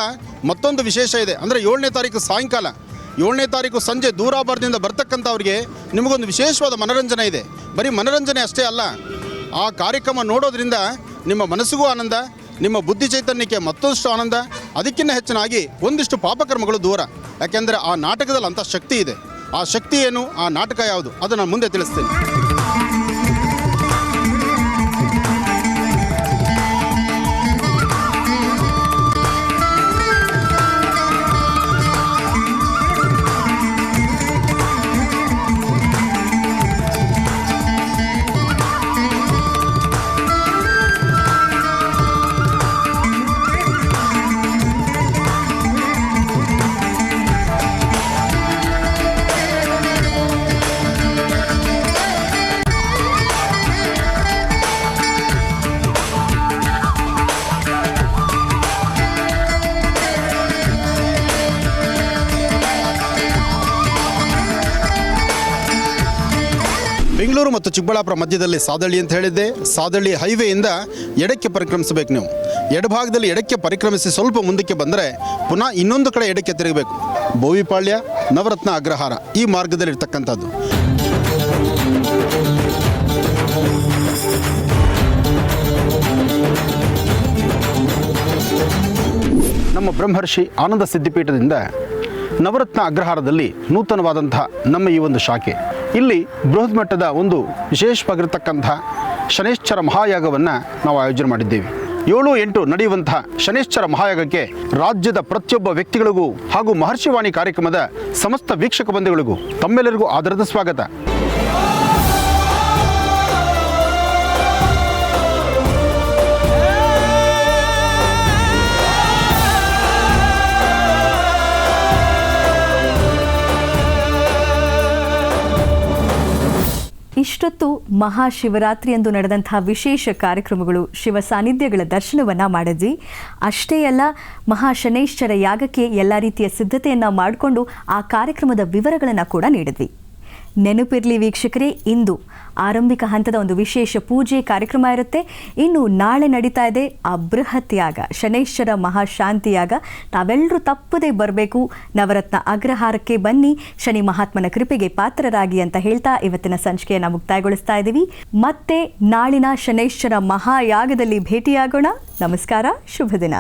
ಮತ್ತೊಂದು ವಿಶೇಷ ಇದೆ. ಅಂದರೆ 7ನೇ ತಾರೀಕು ಸಾಯಂಕಾಲ, 7ನೇ ತಾರೀಕು ಸಂಜೆ ದೂರಾಭಾರದಿಂದ ಬರ್ತಕ್ಕಂಥವ್ರಿಗೆ ನಿಮಗೊಂದು ವಿಶೇಷವಾದ ಮನೋರಂಜನೆ ಇದೆ. ಬರೀ ಮನೋರಂಜನೆ ಅಷ್ಟೇ ಅಲ್ಲ, ಆ ಕಾರ್ಯಕ್ರಮ ನೋಡೋದ್ರಿಂದ ನಿಮ್ಮ ಮನಸ್ಸಿಗೂ ಆನಂದ, ನಿಮ್ಮ ಬುದ್ಧಿ ಚೈತನ್ಯಕ್ಕೆ ಮತ್ತೊಂದಷ್ಟು ಆನಂದ, ಅದಕ್ಕಿಂತ ಹೆಚ್ಚಿನಾಗಿ ಒಂದಿಷ್ಟು ಪಾಪಕರ್ಮಗಳು ದೂರ. ಯಾಕೆಂದರೆ ಆ ನಾಟಕದಲ್ಲಿ ಅಂಥ ಶಕ್ತಿ ಇದೆ. ಆ ಶಕ್ತಿ ಏನು, ಆ ನಾಟಕ ಯಾವುದು, ಅದನ್ನು ನಾನು ಮುಂದೆ ತಿಳಿಸ್ತೀನಿ. ಬೆಂಗಳೂರು ಮತ್ತು ಚಿಕ್ಕಬಳ್ಳಾಪುರ ಮಧ್ಯದಲ್ಲಿ ಸಾದಳ್ಳಿ ಅಂತ ಹೇಳಿದ್ದೆ. ಸಾದಳ್ಳಿ ಹೈವೇಯಿಂದ ಎಡಕ್ಕೆ ಪರಿಕ್ರಮಿಸಬೇಕು. ನೀವು ಎಡಭಾಗದಲ್ಲಿ ಎಡಕ್ಕೆ ಪರಿಕ್ರಮಿಸಿ ಸ್ವಲ್ಪ ಮುಂದಕ್ಕೆ ಬಂದರೆ ಪುನಃ ಇನ್ನೊಂದು ಕಡೆ ಎಡಕ್ಕೆ ತಿರುಗಬೇಕು. ಬೋವಿಪಾಳ್ಯ, ನವರತ್ನ ಅಗ್ರಹಾರ ಈ ಮಾರ್ಗದಲ್ಲಿರ್ತಕ್ಕಂಥದ್ದು. ನಮ್ಮ ಬ್ರಹ್ಮರ್ಷಿ ಆನಂದ ಸಿದ್ಧಿಪೀಠದಿಂದ ನವರತ್ನ ಅಗ್ರಹಾರದಲ್ಲಿ ನೂತನವಾದಂತಹ ನಮ್ಮ ಈ ಒಂದು ಶಾಖೆ, ಇಲ್ಲಿ ಬೃಹತ್ ಮಟ್ಟದ ಒಂದು ವಿಶೇಷವಾಗಿರ್ತಕ್ಕಂಥ ಶನೈಶ್ಚರ ಮಹಾಯಾಗವನ್ನು ನಾವು ಆಯೋಜನೆ ಮಾಡಿದ್ದೇವೆ. 7-8 ನಡೆಯುವಂತಹ ಶನೈಶ್ಚರ ಮಹಾಯಾಗಕ್ಕೆ ರಾಜ್ಯದ ಪ್ರತಿಯೊಬ್ಬ ವ್ಯಕ್ತಿಗಳಿಗೂ ಹಾಗೂ ಮಹರ್ಷಿವಾಣಿ ಕಾರ್ಯಕ್ರಮದ ಸಮಸ್ತ ವೀಕ್ಷಕ ಬಂಧುಗಳಿಗೂ ತಮ್ಮೆಲ್ಲರಿಗೂ ಆದರದ ಸ್ವಾಗತ. ಇಷ್ಟೊತ್ತು ಮಹಾಶಿವರಾತ್ರಿ ಎಂದು ನಡೆದಂತಹ ವಿಶೇಷ ಕಾರ್ಯಕ್ರಮಗಳು, ಶಿವ ಸಾನ್ನಿಧ್ಯಗಳ ದರ್ಶನವನ್ನು ಮಾಡಿದ್ವಿ. ಅಷ್ಟೇ ಅಲ್ಲ, ಮಹಾಶನೈಶ್ಚರ ಯಾಗಕ್ಕೆ ಎಲ್ಲ ರೀತಿಯ ಸಿದ್ಧತೆಯನ್ನು ಮಾಡಿಕೊಂಡು ಆ ಕಾರ್ಯಕ್ರಮದ ವಿವರಗಳನ್ನು ಕೂಡ ನೀಡಿದ್ವಿ. ನೆನಪಿರಲಿ ವೀಕ್ಷಕರೇ, ಇಂದು ಆರಂಭಿಕ ಹಂತದ ಒಂದು ವಿಶೇಷ ಪೂಜೆ ಕಾರ್ಯಕ್ರಮ ಇರುತ್ತೆ. ಇನ್ನು ನಾಳೆ ನಡೀತಾ ಇದೆ ಆ ಬೃಹತ್ ಯಾಗ, ಶನೈಶ್ಚರ ಮಹಾಶಾಂತಿ ಯಾಗ. ನಾವೆಲ್ಲರೂ ತಪ್ಪದೇ ಬರಬೇಕು, ನವರತ್ನ ಅಗ್ರಹಾರಕ್ಕೆ ಬನ್ನಿ, ಶನಿ ಮಹಾತ್ಮನ ಕೃಪೆಗೆ ಪಾತ್ರರಾಗಿ ಅಂತ ಹೇಳ್ತಾ ಇವತ್ತಿನ ಸಂಚಿಕೆಯನ್ನು ಮುಕ್ತಾಯಗೊಳಿಸ್ತಾ ಇದ್ದೀವಿ. ಮತ್ತೆ ನಾಳಿನ ಶನೈಶ್ಚರ ಮಹಾಯಾಗದಲ್ಲಿ ಭೇಟಿಯಾಗೋಣ. ನಮಸ್ಕಾರ, ಶುಭ ದಿನ.